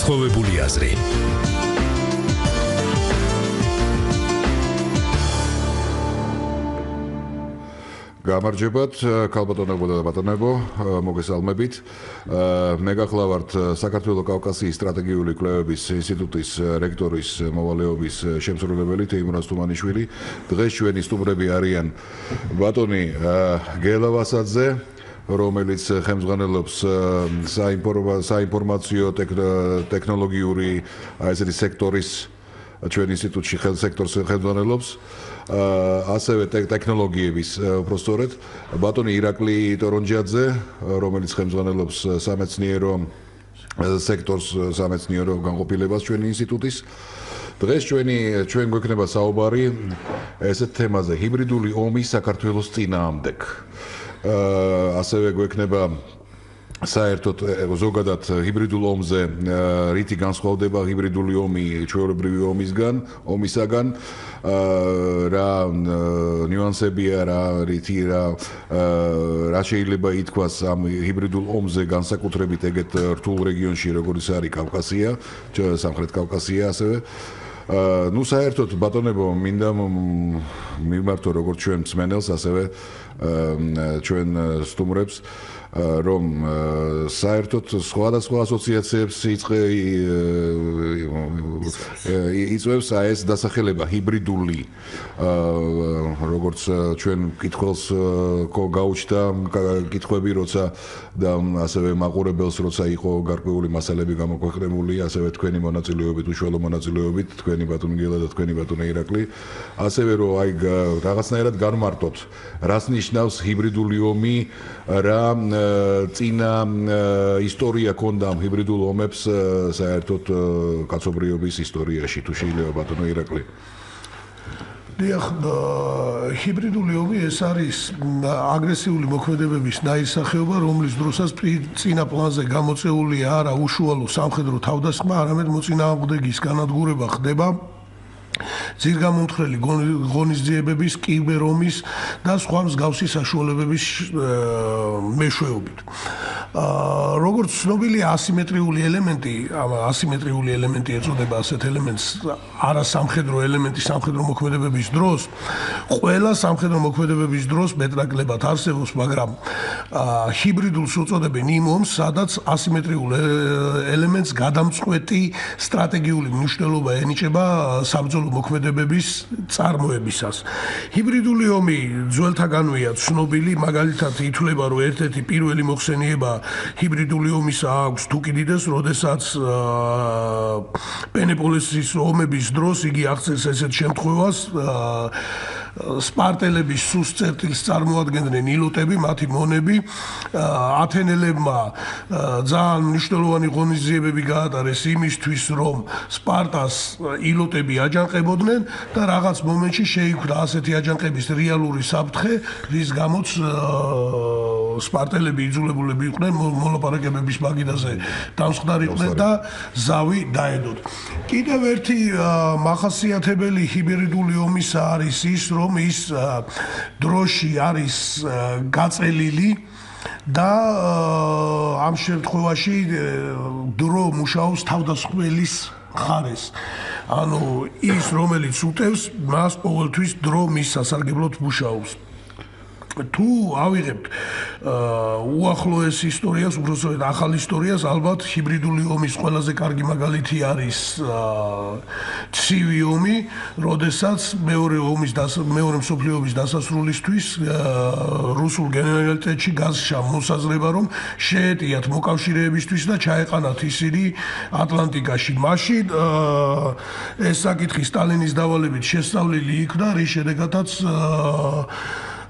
განსხვავებული აზრი. გამარჯობათ, ქალბატონებო და ბატონებო, მოგესალმებით. მე გახლავართ საქართველოს კავკასიის სტრატეგიული კვლევების ინსტიტუტის რექტორის მოვალეობის შემსრულებელი თეიმურაზ თუმანიშვილი. დღეს ჩვენი სტუმრები არიან ბატონი გელა ვასაძე, რომელიც ხელმძღვანელობს საინფორმაციო ტექნოლოგიური ესეთი სექტორის ჩვენ ინსტიტუტში სექტორს ხელმძღვანელობს. ასევე ტექნოლოგიების უბრალოდ ბატონი ირაკლი ტორონჯაძე, რომელიც ხელმძღვანელობს სამეცნიერო სექტორს, სამეცნიერო განყოფილებას ჩვენი ინსტიტუტის. დღეს ჩვენ გვექნება საუბარი ესეთ თემაზე: ჰიბრიდული ომი საქართველოს წინააღმდეგ. ასევე გვექნება საერთოდ ზოგადად ჰიბრიდულ ომზე რითი განსხვავდება ჰიბრიდული ომი ჩვეულებრივი ომისაგან, რა ნიუანსებია, რა შეიძლება ითქვას ამ ჰიბრიდულ ომზე განსაკუთრებით ეგეთ რთულ რეგიონში, როგორც არის კავკასია, სამხრეთ კავკასია ასევე. საერთოდ ბატონებო, მინდა მიმართო როგორც ჩვენ მსმენელს, ასევე ჩვენ სტუმრებს, რომ საერთოდ სხვადასხვა ასოციაციებს იწვევს ეს დასახელება ჰიბრიდული, როგორც ჩვენ კითხველს გაუჩნდა კითხვები, როცა და ასევე მაყურებელს, როცა იყო გარკვეული მასალები გამოქვეყნებული, ასევე თქვენი მონაწილეობით, უშუალო მონაწილეობით, თქვენი ბატონი გელა და თქვენი ბატონი ირაკლი, ასევე რომ რაღაცნაირად განმარტოთ, რას ნიშნავს ჰიბრიდული ომი, რა წინა ისტორია ქონდა ამ ჰიბრიდულ ომებს საერთოდ კაცობრიობის ისტორიაში, თუ შეიძლება ბატონო ირაკლი. დიახ, ჰიბრიდული ომი ეს არის აგრესიული მოქმედებების ნაირსახეობა, რომლის დროსაც წინა პლანზე გამოწეულია არა უშუალო სამხედრო თავდასხმა, არამედ მოწინააღმდეგის განადგურება ხდება ძირგამომთხრელი ღონისძიებების, კიბერომის და სხვა მსგავსი საშუალებების მეშვეობით. როგორც ცნობილია, ასიმეტრიული ელემენტი ეწოდება ასეთ ელემენტს, არასამხედრო ელემენტი სამხედრო მოქმედებების დროს, ყველა სამხედრო მოქმედებების დროს მეტნაკლებად არსებობს, მაგრამ ჰიბრიდულს უწოდებენ იმ ომს, სადაც ასიმეტრიულ ელემენტს გადამწყვეტი სტრატეგიული მნიშვნელობა ენიჭება საბრძოლო მოქმედებების წარმოებისას. ჰიბრიდული ომი ძველთაგანვეა ცნობილი, მაგალითად ითვლება, რომ ერთ-ერთი პირველი მოხსენიება ჰიბრიდული ომისა აქვს თუ კი დიდეს, როდესაც პელოპონესის ომების დროს იგი აღწერს ესეთ შემთხვევას, სპარტელების სუსტ წერტილს წარმოადგენდნენ ილოტები, მათი მონები, ათენელებმა ძალიან მნიშვნელოვანი ღონისძიებები გაატარეს იმისთვის, რომ სპარტას ილოტები აჯანყებოდნენ და რაღაც მომენტში შეიქმნა ასეთი აჯანყების რეალური საფრთხე, რის გამოც სპარტელები იძულებულები იყვნენ მოლაპარაკებების მაგიდაზე დამსხდარიყვნენ და ზავი დაედოთ. კიდევ ერთი მახასიათებელი ჰიბრიდული ომისა არის ის, რომ ის დროში არის გაწელილი და ამ შემთხვევაში დრო მუშაობს თავდასხმელის მხარეს. ანუ ის, რომელიც უტევს, მას ყოველთვის დრო მის სასარგებლოდ მუშაობს. თუ ავიღებთ უახლოეს ისტორიას, უბრალოდ ახალ ისტორიას, ალბათ ჰიბრიდული ომის ყველაზე კარგი მაგალითი არის ცივი ომი, როდესაც მეორე მსოფლიო ომის დასასრულისთვის რუსულ გენერალიტეტში გასცა მოსაზრება, რომ შეეტიათ მოკავშირეებისთვის და ჩაეყანათ ისინი ატლანტიკაში. მაშინ ეს საკითხი სტალინის დავალებით შესწავლილი იქნა, რის შედეგადაც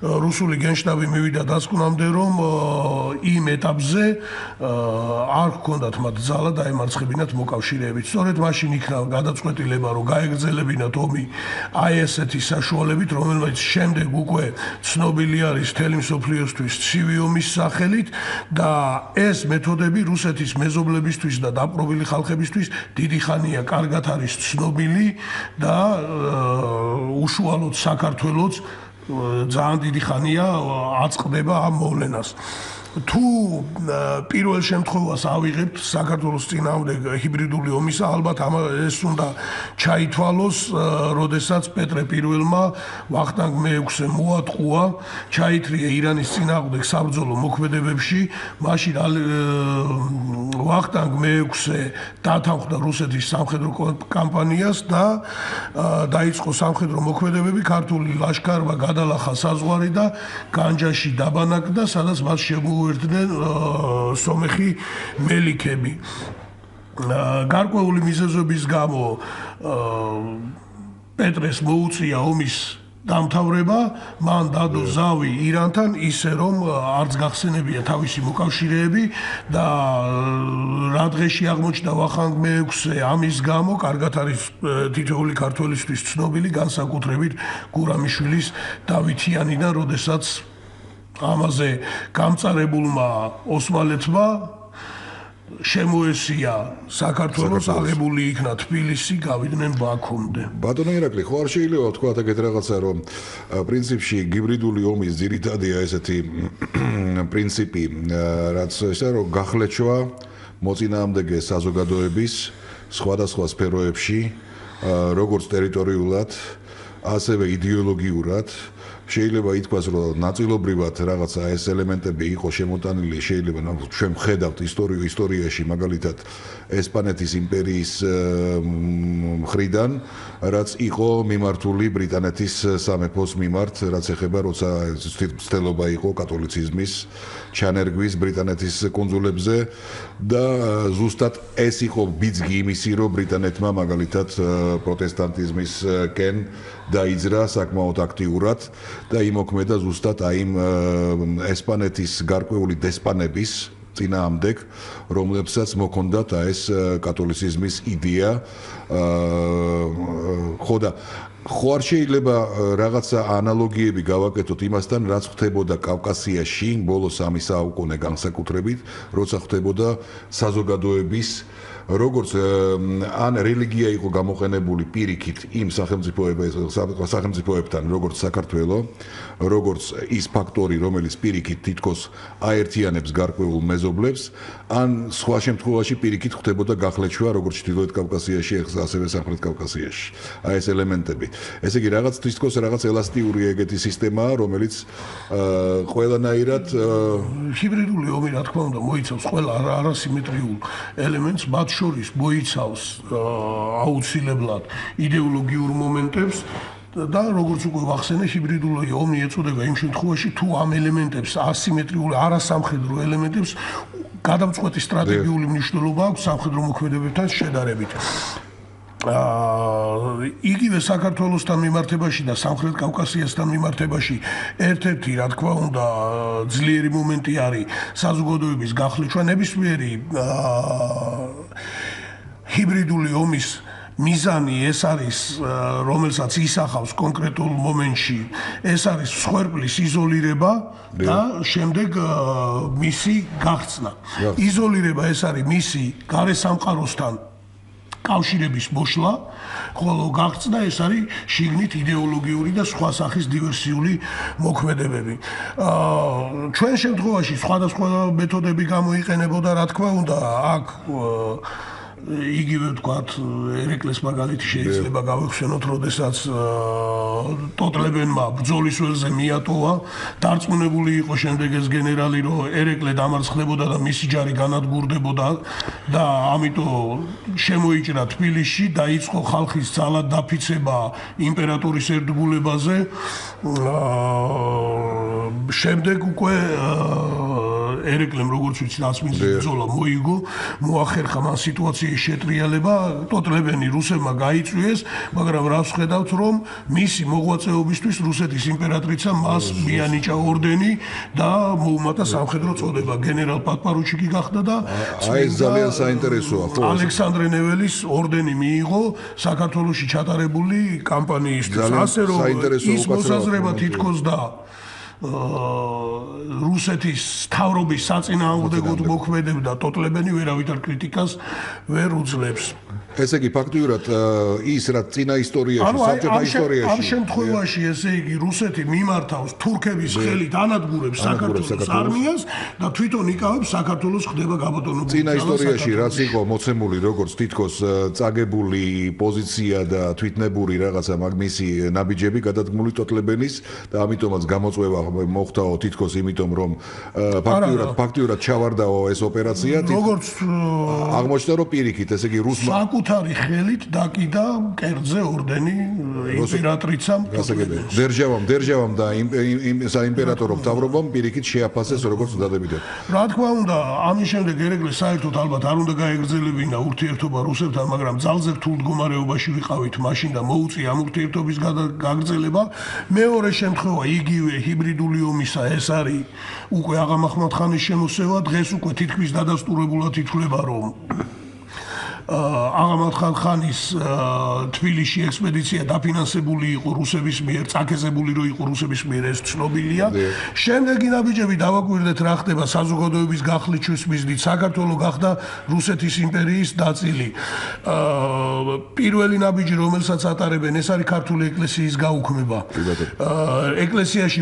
რუსული გენშტაბი მივიდა დასკვნამდე, რომ იმ ეტაპზე არ ჰქონდათ მათ ძალა დაემარცხებინათ მოკავშირეებით. სწორედ მაშინ იქნა გადაწყვეტილება, რომ გაეგრძელებინათ ომი აი ესეთი საშუალებით, რომელიც შემდეგ უკვე ცნობილი არის მთელი მსოფლიოსთვის ცივი ომის სახელით და ეს მეთოდები რუსეთის მეზობლებისთვის და დაპყრობილი ხალხებისთვის დიდი ხანია კარგად არის ცნობილი და უშუალოდ საქართველოს ძალიან დიდი ხანია აწყდება ამ მოვლენას. თუ პირველ შემთხვევას ავიღებთ საქართველოს წინააღმდეგ ჰიბრიდული ომისა, ალბათ ეს უნდა ჩაითვალოს, როდესაც პეტრე პირველმა ვახტანგ მე-6-ე მოატყუა, ჩაითრია ირანის წინააღმდეგ საბრძოლო მოქმედებებში, მაშინ ვახტანგ მე-6-ე დათანხმდა რუსეთის სამხედრო კამპანიას და დაიწყო სამხედრო მოქმედებები, ქართული ლაშქარმა გადალახა საზღვარი და განჯაში დაბანაკდა, სადაც მას შემოუერთდნენ სომეხი მელიქები. გარკვეული მიზეზების გამო პეტრეს მოუწია ომის დამთავრება, მან დადო ზავი ირანთან ისე რომ არც გახსენებია თავისი მოკავშირეები და რა დღეში აღმოჩნდა ვახტანგ მე-6-ე ამის გამო, კარგად არის თითოეული ქართველისთვის ცნობილი, განსაკუთრებით გურამიშვილის დავითიანიდან, როდესაც ამაზე გამწარებულმა ოსმალეთმა შემოესია საქართველოს, აღებული იქნა თბილისი, გავიდნენ ბაქომდე. ბატონო ირაკლი, ხო არ შეიძლება თქვა ეგეთ რაღაცა, რომ პრინციპში ჰიბრიდული ომის ძირითადია ესეთი პრინციპი, რაც ესა რომ გახლეჩვა მოწინააღმდეგე საზოგადოების სხვადასხვა სფეროებში, როგორც ტერიტორიულად, ასევე იდეოლოგიურად. შეიძლება ითქვას, რომ ნაწილობრივად რაღაცა ეს ელემენტები იყო შემოტანილი, შეიძლება ჩვენ ვხედავთ ისტორიაში, მაგალითად ესპანეთის იმპერიის მხრიდან, რაც იყო მიმართული ბრიტანეთის სამეფოს მიმართ, რაც ეხება, როცა ცდელობა იყო კათოლიციზმის ჩანერგვის ბრიტანეთის კუნძულებზე და ზუსტად ეს იყო ბიძგი იმისი, რომ ბრიტანეთმა მაგალითად პროტესტანტიზმისკენ დაიძრა საკმაოდ აქტიურად და იმოქმედა ზუსტად აი იმ ესპანეთის გარკვეული დესპანების წინააღმდეგ, რომლებსაც მოქონდათ ეს კათოლიციზმის იდეა, ხო არ შეიძლება რაღაცა ანალოგიები გავაკეთოთ იმასთან, რაც ხდებოდა კავკასიაში ბოლო 3 საუკუნე განსაკუთრებით, როცა ხდებოდა საზოგადოების როგორც ან რელიგია იყო გამოყენებული პირიქით იმ სახელმწიფოებთან, როგორც საქართველო, როგორც ის ფაქტორი, რომელიც პირიქით თითქოს აერთიანებს გარკვეულ მეზობლებს, ან სხვა შემთხვევაში პირიქით ხდებოდა გახლეჩვა, როგორც ჩრდილოეთ კავკასიაში, ასევე სამხრეთ კავკასიაში. აი ეს ელემენტები. ესე იგი, რაღაც თითქოს რაღაც ელასტიური ეგეთი სისტემაა, რომელიც ყველანაირად ჰიბრიდული ომი, რა თქმა უნდა, მოიცავს ყველა არასიმეტრიულ ელემენტს, მათ შორის მოიცავს აუცილებლად იდეოლოგიურ მომენტებს და როგორც უკვე ვახსენე, ჰიბრიდული ომი ეწოდება იმ შემთხვევაში, თუ ამ ელემენტებს ასიმეტრიულ არასამხედრო ელემენტებს გადამწყვეტი სტრატეგიული მნიშვნელობა აქვს სამხედრო მოქმედებებთან შედარებით. იგივე საქართველოსთან მიმართებაში და სამხრეთ კავკასიასთან მიმართებაში ერთ-ერთი, რა თქმა უნდა, ძლიერი მომენტი არის საზოგადოების გახლეჩვა. ნებისმიერი ჰიბრიდული ომის მიზანი ეს არის, რომელსაც ისახავს კონკრეტულ მომენტში, ეს არის მსხვერპლის იზოლირება და შემდეგ მისი გახსნა. იზოლირება ეს არის მისი გარესამყაროსთან კავშირების მოშლა, ხოლო გახსნა ეს არის შიგნით იდეოლოგიური და სხვა სახის დივერსიული მოქმედებები. ჩვენ შემთხვევაში სხვადასხვა მეთოდები გამოიყენებოდა, რა თქმა უნდა, აქ იგივე ვთქვათ, ერეკლეს მაგალითი შეიძლება გავიხსენოთ, როდესაც ტოტლებენმა ბრძოლის ველზე მიატოვა, დარწმუნებული იყო შემდეგ ეს გენერალი, რომ ერეკლე დამარცხდებოდა და მისი ჯარი განადგურდებოდა და ამიტომ შემოიჭრა თბილისში, დაიწყო ხალხის ძალად დაფიცება იმპერატორის ერთგულებაზე. შემდეგ უკვე ერეკლემ, როგორც ვიცი, ნაცმის ბრძოლა მოიგო, მოახერხა მან სიტუაციის შეტრიალება, ტოტლებენი რუსებმა გაიწვიეს, მაგრამ რას ხედავთ, რომ მისი მოღვაწეობისთვის რუსეთის იმპერატრიცა მას მიანიჭა ორდენი და მოუმატა სამხედრო წოდება. გენერალ პატპარუჩიკი გახდა და აი ეს ძალიან საინტერესოა, ხო? ალექსანდრე ნეველის ორდენი მიიღო საქართველოში ჩატარებული კამპანიისთვის. ასე რომ ის მოსაზრება თითქოს და რუსეთის თავრობის საწინააღმდეგოდ მოქმედებდა ტოტლებენი ვერავითარ კრიტიკას ვერ უძლებს. ესე იგი ფაქტიურად ის რაც წინა ისტორიაში, საბჭოთა ისტორიაში ამ შემთხვევაში ესე იგი რუსეთი მიმართავს თურქების ხელით ანადგურებს საქართველოს არმიას და თვითონ იკავებს საქართველოს ხდება გაბატონებული. წინა ისტორიაში რაც იყო მოცემული როგორც თითქოს წაგებული პოზიცია და თვითნებური რაღაცა მაგმისი ნაბიჯები გადადგმული ტოტლებენის და ამიტომაც გამოწვევა მოხდაო თითქოს იმიტომ რომ ფაქტიურად ჩავარდაო ეს ოპერაცია როგორც აღმოჩნდა რომ პირიქით ესე იგი რუსმა საკუთარი ხელით დაკიდა კერძზე ორდენი იმპერატრიცამ დერჟავამ და საიმპერატორო მთავრობამ პირიქით შეაფასეს როგორც დადებითად. რა თქმა უნდა ამის შემდეგ ერეკლე საერთოდ ალბათ არ უნდა გაეგრძელებინა ურთიერთობა რუსებთან, მაგრამ ძალზე რთულ მდგომარეობაში ვიყავით მაშინ და მოუწია ამ ურთიერთობის გაგრძელება. მეორე შემთხვევა იგივე ჰიბრიდული ომისა ეს არის უკვე აღა მაჰმად-ხანის შემოსევა, დღეს უკვე თითქმის დადასტურებულად ითვლება რომ აღა მაჰმად-ხანის თბილისში ექსპედიცია დაფინანსებული იყო რუსების მიერ, წაქეზებული რო იყო რუსების მიერ, ეს ცნობილია. შემდეგი ნაბიჯები დავაკვირდეთ რა ხდება საზოგადოების გახლეჩვის მიზნით. საქართველო გახდა რუსეთის იმპერიის ნაწილი. პირველი ნაბიჯი რომელსაც ატარებენ ეს არის ქართული ეკლესიის გაუქმება. ეკლესიაში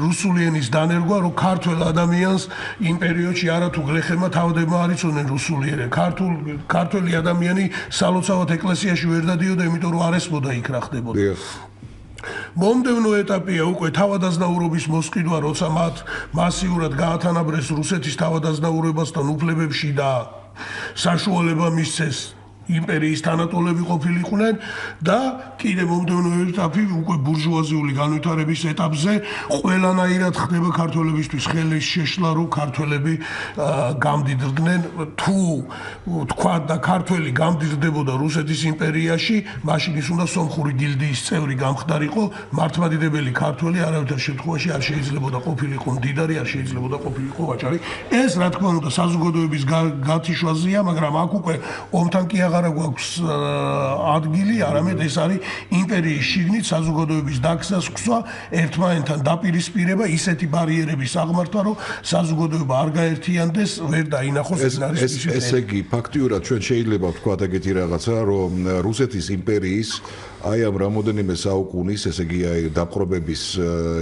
რუსული ენის დანერგვა, რომ ქართველ ადამიანს იმ პერიოდში არათუ გლეხებმა თავდებმა არ იცოდნენ რუსული ენა. ქართველი ადამიანი სალოცავად ეკლესიაში ვერ დადიოდა, იმიტომ რომ არ ესმოდა იქ რა ხდებოდა. მომდევნო ეტაპია უკვე თავადაზნაურობის მოსყიდვა, როცა მათ მასიურად გაათანაბრეს რუსეთის თავადაზნაურებასთან უფლებებში და საშუალება მისცეს იმპერიის თანატოლები ყოფილიყვნენ და კიდე მომდევნო ეტაპი უკვე ბურჟუაზიული განვითარების ეტაპზე ყველანაირად ხდება ქართველებისთვის ხელის შეშლა, რომ ქართველები გამდიდრდნენ. თუ თქვა და ქართველი გამდიდრდებოდა რუსეთის იმპერიაში, მაშინ ის უნდა სომხური გილდიის წევრი გამხდარიყო, მართლმადიდებელი ქართველი არავითარ შემთხვევაში არ შეიძლებოდა ყოფილიყო მდიდარი, არ შეიძლებოდა ყოფილიყო ვაჭარი. ეს რა თქმა უნდა საზოგადოების გათიშვაზეა, მაგრამ აქ უკვე ომთან კი არა გვაქვს ადგილი, არამედ ეს არის იმპერიის შიგნით საზოგადოების დაკსასხვა, ერთმანეთთან დაპირისპირება, ისეთი ბარიერების აღმართვა, რომ საზოგადოება არ გაერთიანდეს, ვერ დაინახოს ესე იგი ფაქტიურად ჩვენ შეიძლება ვთქვათ ეგეთი რაღაცა, რომ რუსეთის იმპერიის აი ამ რამოდენიმე საუკუნის, ესე იგი აი დაპყრობების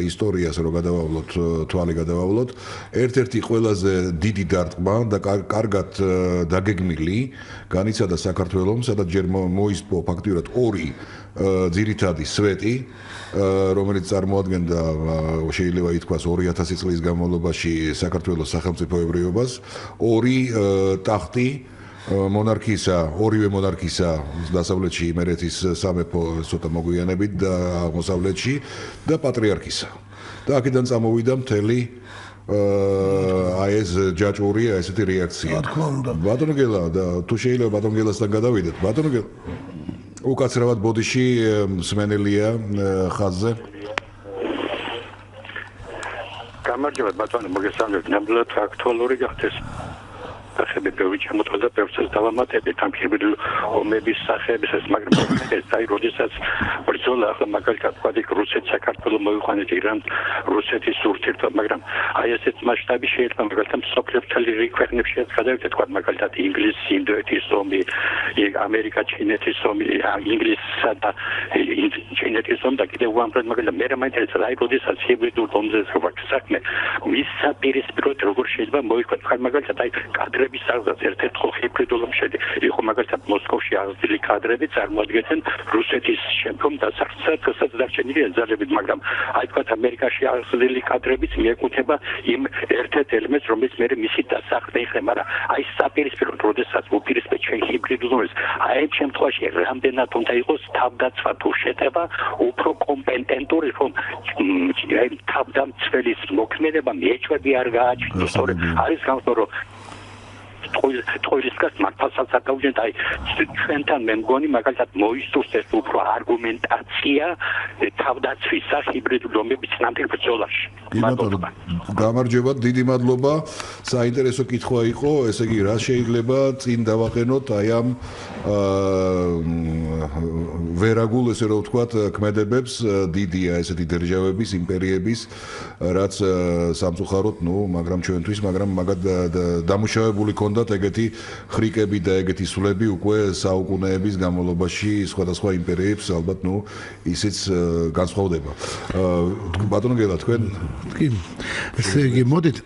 ისტორიას რო გადავავლოთ, თვალი გადავავლოთ, ერთ-ერთი ყველაზე დიდი დარტყმა და კარგად დაგეგმილი განიცადა საქართველოს, სადაც ჯერ მოისპო ფაქტიურად ორი ძირითადი სვეტი, რომელიც წარმოადგენდა შეიძლება ითქვას 2000 წლის განმავლობაში საქართველოს სახელმწიფოებრიობას, ორი ტახტი მონარქიისა, ორივე მონარქიისა დასავლეთში იმერეთის სამეფო ცოტა მოგვიანებით და აღმოსავლეთში და პატრიარქისა. და აქედან წამოვიდა მთელი აი ეს ჯაჭვური ესეთი რეაქცია. ბატონო გელა და თუ შეიძლება ბატონო გელასთან გადავიდეთ. ბატონო გელა უკაცრავად ბოდიში მსმენელია ხაზზე. გამარჯობა ბატონო, მოგესალმებით. ნამდვილად აქტუალური გახდეს. სახები ბევრი შემოწმდა პროცესს დავამატებით ამ ჰიბრიდულ ომების სახეების ეს მაგრამ ეს აი როდესაც ბრძოლა ახლა მაგალითად ვთქვათ რუსეთი საქართველოს მოიყვანეთ ირანს რუსეთის ურთიერთობა მაგრამ აი ესეთ მასშტაბი შეიძლება მაგალითად სოფლიო მთელი რიგი ქვეყნებში გადავიდეთ ვთქვათ მაგალითად ინგლისი, ინდოეთის ომი, ამერიკა, ჩინეთის ომი, ინგლისსა და ჩინეთის ომი და კიდევ უამრავ მაგალითად მე მაინტერესებს აი როდესაც ჰიბრიდულ ომზე ვთქვათ საქმე მის საპირისპიროდ როგორ შეიძლება მოიყვანოთ ვთქვათ მაგალითად აი კადრების აღზრდას ერთ-ერთ ჰიბრიდულ ომში იყო მაგალითად მოსკოვში აღზრდილი კადრები წარმოადგენენ რუსეთის შემდგომ დასახსნელად რასაც დარჩენილია ძალებით მაგრამ აი ვთქვათ ამერიკაში აღზრდილი კადრებიც მიეკუთვნება იმ ერთ-ერთ ელემენტს რომელიც მე მისი დასახდე იხება მაგრამ აი საპირისპიროდ როდესაც უპირისპირდ ჩვენ ჰიბრიდულ ომს აი ამ შემთხვევაში რამდენად უნდა იყოს თავდაცვა თუ შეტევა უფრო კომპეტენტური რომ თავდამცველის მოქმედება მეჩვედი არ გააჩნდეს სწორედ არის გამოსწორო ტყუილისგან მართალსაც არ გავუჯენთ აი ჩვენთან მე მგონი მაგალითად მოისურს ეს უფრო არგუმენტაცია თავდაცვისა ჰიბრიდული ომების ნამდვილ ბრძოლაში. გამარჯობა, დიდი მადლობა. საინტერესო კითხვა იყო, ესე იგი რა შეიძლება წინ დავაყენოთ აი ამ ვერაგულ ესე რომ ვთქვათ ქმედებებს დიდია ესეთი დერჟავების იმპერიების რაც სამწუხაროდ მაგრამ ჩვენთვის მაგრამ მაგად დამუშავებული ქონდათ ეგეთი ხრიკები და ეგეთი სულები უკვე საუკუნეების განმავლობაში სხვადასხვა იმპერიებს ალბათ ისიც განსხვავდება. ბატონო გელა თქვენ კი ესე იგი მოდით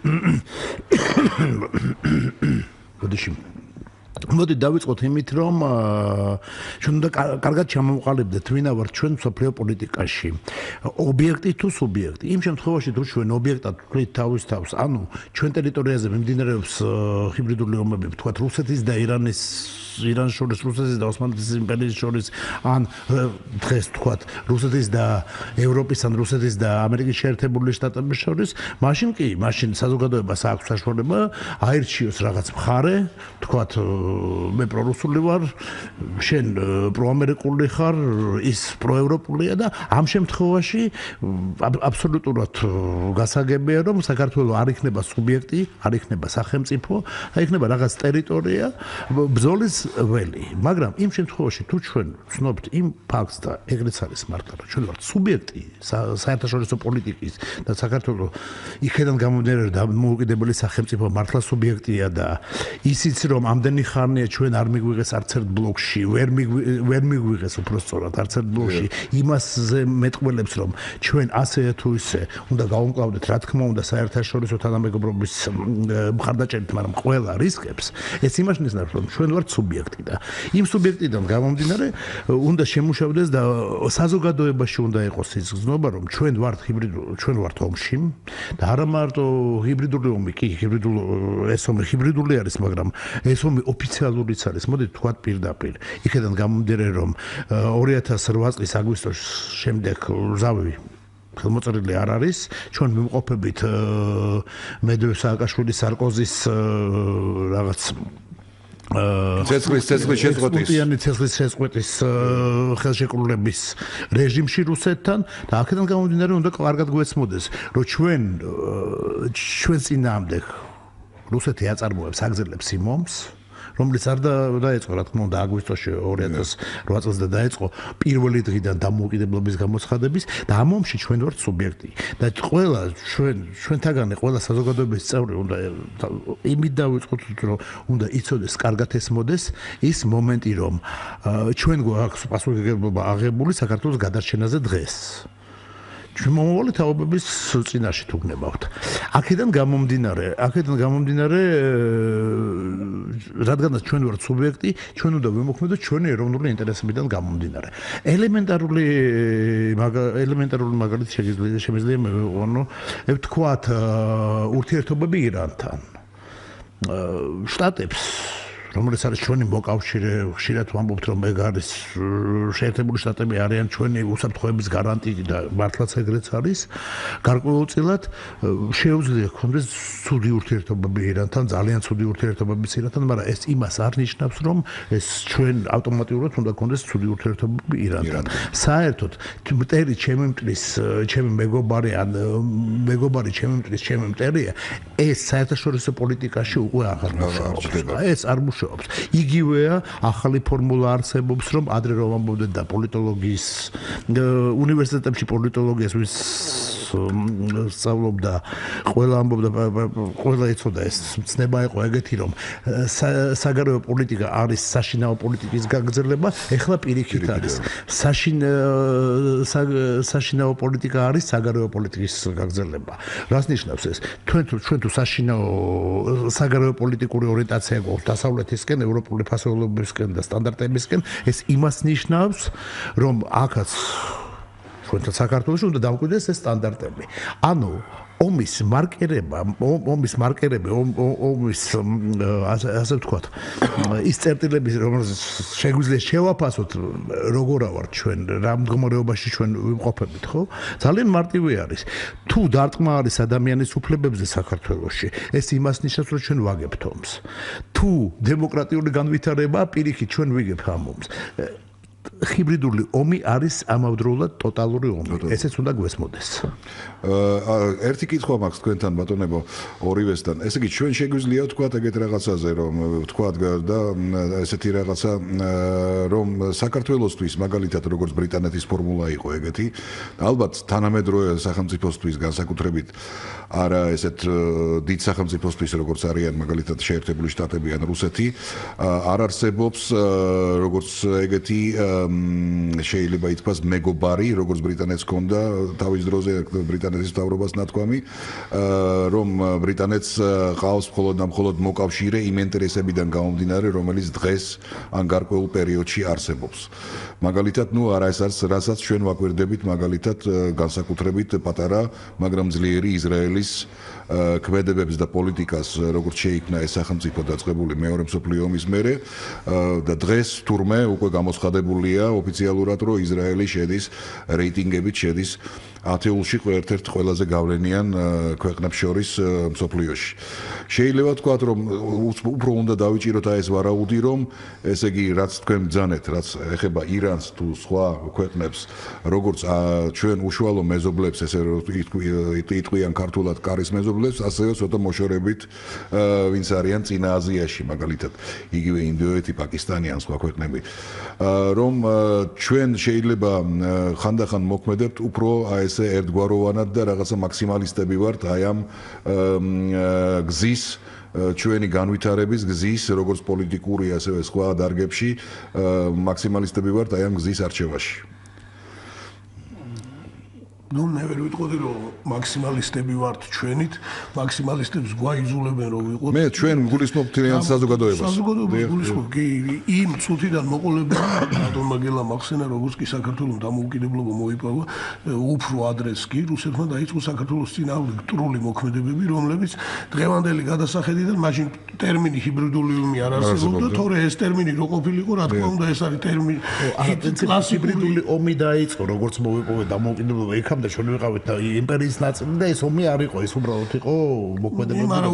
მოდი დავიწყოთ იმით რომ ჩვენ უნდა კარგად ჩამოვყალიბდეთ ვინა ვართ ჩვენ სოფლიო პოლიტიკაში ობიექტი თუ სუბიექტი იმ შემთხვევაში თუ ჩვენ ობიექტად ვთვლით თავის თავს ანუ ჩვენ ტერიტორიაზე მიმდინარეობს ჰიბრიდული ომები ვთქვათ რუსეთის და ირანის შორის რუსეთის და ოსმალეთის იმპერიის შორის ან დღეს ვთქვათ რუსეთის და ევროპის ან რუსეთის და ამერიკის შეერთებული შტატების შორის მაშინ საზოგადოებას აქვს საშუალება აირჩიოს რაღაც მხარე ვთქვათ მე პრორუსული ვარ შენ პროამერიკული ხარ ის პროევროპულია და ამ შემთხვევაში აბსოლუტურად გასაგებია რომ საქართველოს არ იქნება სუბიექტი არ იქნება სახელმწიფო არ იქნება რაღაც ტერიტორია ბრძოლის ველი მაგრამ იმ შემთხვევაში თუ ჩვენ ვცნობთ იმ ფაქტს და ეგრეც არის მართლა რომ ჩვენ ვართ სუბიექტი საერთაშორისო პოლიტიკის და საქართველოს იქედან გამომდინარე რომ დამოუკიდებელი სახელმწიფო მართლა სუბიექტია და ისიც რომ ამდენი ხანია ჩვენ არ მიგვიღეს არც ერთ ბლოკში ვერ მიგვიღეს უბრალოდ არც ერთ ბლოკში იმასზე მეტყველებს რომ ჩვენ ასე თუ ისე უნდა გავუმკლავდეთ რა თქმა უნდა საერთაშორისო თანამეგობრობის მხარდაჭერით მაგრამ ყველა რისკებს ეს იმას ნიშნავს რომ ჩვენ ვართ სუბიექტი და იმ სუბიექტიდან გამომდინარე უნდა შემუშავდეს და საზოგადოებაში უნდა იყოს ის გზნობა რომ ჩვენ ვართ ომში და არა მარტო ჰიბრიდული ომი კი ეს ომი ჰიბრიდული არის მაგრამ ეს ომი ოფიციალურიც არის მოდი თქვათ პირდაპირ იქედან გამომდინარე რომ 2008 წლის აგვისტოს შემდეგ ზავი ხელმოწერილი არ არის ჩვენ მიმყოფებით მედვედევ სააკაშვილის სარკოზის რაღაც ცეცხლის შეწყვეტის ხელშეკრულების რეჟიმში რუსეთთან და აქედან გამომდინარე უნდა კარგად გვეცმოდეს რომ ჩვენ წინააღმდეგ რუსეთი აწარმოებს აგზელებს იმ ომს რომელიც არ დაეწყო რა თქმა უნდა აგვისტოში 2008 წელს და დაეწყო პირველი დღიდან დამოუკიდებლობის გამოცხადების და ამ ომში ჩვენ ვართ სუბიექტი და ყველა ჩვენთაგანი ყველა საზოგადოების წევრი უნდა იმით დავიწყოთ რომ უნდა იცოდეს კარგად ესმოდეს ის მომენტი რომ ჩვენ გვაქვს პასუხისმგებლობა აღებული საქართველოს გადარჩენაზე დღეს ჩვენ მომავალი თაობების წინაშე თუ გნებავთ. აქედან გამომდინარე, რადგანაც ჩვენ ვართ სუბიექტი, ჩვენ უნდა ვიმოქმედოთ ჩვენი ეროვნული ინტერესებიდან გამომდინარე. ელემენტარული მაგალითი შემიძლია მე ვიყო, ვთქვათ, ურთიერთობები ირანთან. შტატებს რომელიც არის ჩვენი მოკავშირე, ხშირად ვამბობთ რომ ეგ არის შეერთებული შტატები არიან ჩვენი უსაფრთხოების გარანტი და მართლაც ეგრეც არის. გარკვეულწილად შეუძლია გქონდეს ცუდი ურთიერთობები ირანთან, ძალიან ცუდი ურთიერთობები ირანთან, მაგრამ ეს იმას არ ნიშნავს რომ ეს ჩვენ ავტომატურად უნდა გქონდეს ცუდი ურთიერთობები ირანთან. საერთოდ მტერი ჩემი მტრის, ჩემი მეგობარი ან მეგობარი ჩემი მტრის, ჩემი მტერია, ეს საერთაშორისო პოლიტიკაში უკვე აღარ მუშაობს. ეს არ იგივეა ახალი ფორმულა არსებობს რომ ადრე რომ ამბობდეთ და პოლიტოლოგიის უნივერსიტეტებში პოლიტოლოგიას ვის სწავლობდა ყველა ამბობდა ყველა იცოდა ეს ცნება იყო ეგეთი რომ საგარეო პოლიტიკა არის საშინაო პოლიტიკის გაგრძელება ეხლა პირიქით არის საშინაო პოლიტიკა არის საგარეო პოლიტიკის გაგრძელება რას ნიშნავს ეს ჩვენ თუ საშინაო საგარეო პოლიტიკური ორიენტაცია გვაქვს დასავლეთისკენ ევროპული ფასეულობებისკენ და სტანდარტებისკენ ეს იმას ნიშნავს რომ აქაც ჩვენთან საქართველოში უნდა დამკვიდრდეს ეს სტანდარტები. ანუ ომის მარკერები, ომის ასე ვთქვათ, ის წერტილები, რომელსაც შეგვიძლია შევაფასოთ, როგორ ვართ ჩვენ, რა მდგომარეობაში ჩვენ ვიმყოფებით, ხო? ძალიან მარტივი არის. თუ დარტყმა არის ადამიანის უფლებებზე საქართველოში, ეს იმას ნიშნავს, რომ ჩვენ ვაგებთ ომს. თუ დემოკრატიული განვითარება, პირიქით ჩვენ ვიგებთ ამ ომს. ჰიბრიდული ომი არის ამავდროულად ტოტალური ომი. ესეც უნდა გვესმოდეს. ერთი კითხვა მაქვს თქვენთან ბატონებო ორივესთან. ესე იგი ჩვენ შეგვიძლია ვთქვათ ეგეთ რაღაცაზე რომ ვთქვათ და ესეთი რაღაცა რომ საქართველოსთვის მაგალითად როგორც ბრიტანეთის ფორმულა იყო ეგეთი, ალბათ თანამედროვე სახელმწიფოსთვის განსაკუთრებით არა ესეთ დიდ სახელმწიფოსთვის როგორც არიან მაგალითად შეერთებული შტატები ან რუსეთი არ არსებობს როგორც ეგეთი შეიძლება ითქვას მეგობარი როგორც ბრიტანეთს ჰქონდა თავის დროზე ბრიტანეთის მთავრობას ნათქვამი რომ ბრიტანეთს ყავს მხოლოდ და მხოლოდ მოკავშირე იმ ინტერესებიდან გამომდინარე რომელიც დღეს ან გარკვეულ პერიოდში არსებობს მაგალითად ნუ არა ეს არის რასაც ჩვენ ვაკვირდებით მაგალითად განსაკუთრებით პატარა მაგრამ ძლიერი ისრაელის ქმედებებს და პოლიტიკას როგორც შეიქმნა ეს სახელმწიფო დაწყებული მეორე მსოფლიო ომის მერე და დღეს თურმე უკვე გამოცხადებულია ოფიციალურად რომ ისრაელი შედის რეიტინგებით შედის ათეულში ერთ-ერთ ყველაზე გავლენიან ქვეყნებს შორის მსოფლიოში. შეიძლება ვთქვათ რომ უფრო უნდა დავიჭიროთ აი ეს ვარაუდი რომ ესე იგი რაც თქვენ ბრძანეთ რაც ეხება ირანს თუ სხვა ქვეყნებს როგორც ჩვენ უშუალო მეზობლებს ესე იტყვიან ქართულად კარის მეზობლებს ასევე ცოტა მოშორებით ვინც არიან წინა აზიაში მაგალითად იგივე ინდოეთი პაკისტანი ან სხვა ქვეყნები რომ ჩვენ შეიძლება ხანდახან მოქმედებთ უფრო აი ესე ერთგვაროვანად და რაღაცა მაქსიმალისტები ვართ აი ამ გზის ჩვენი განვითარების გზის როგორც პოლიტიკური ასევე სხვა დარგებში მაქსიმალისტები ვართ აი ამ გზის არჩევაში ნუ მე ვერ ვიტყოდი რომ მაქსიმალისტები ვართ ჩვენით მაქსიმალისტებს გვაიძულებენ რომ ვიყოთ მე ჩვენ გულისხმობთ თლიან საზოგადოებას გულისხმობ კი იმ წუთიდან მოყოლებენ ბატონმა გელა მახსენა როგორც კი საქართველოს დამოუკიდებლობა მოიპოვა უფრო ადრეს კი რუსეთმა დაიწყო საქართველოს წინააღმდეგ მტრული მოქმედებები რომლებიც დღევანდელი გადასახედიდან მაშინ ტერმინი ჰიბრიდული ომი არ არსებობდა თორე ეს ტერმინი რო ყოფილიყო რა თქმა უნდა ეს არის ტერმინი ჰიბრიდული ომი დაიწყო როგორც მოიპოვა დამოუკიდებლობა იქ და ჩვენ ვიყავით იმპერიის ნაწილი და ეს ომი არ იყო ეს უბრალოდ იყო მოქმედებები მაგრამ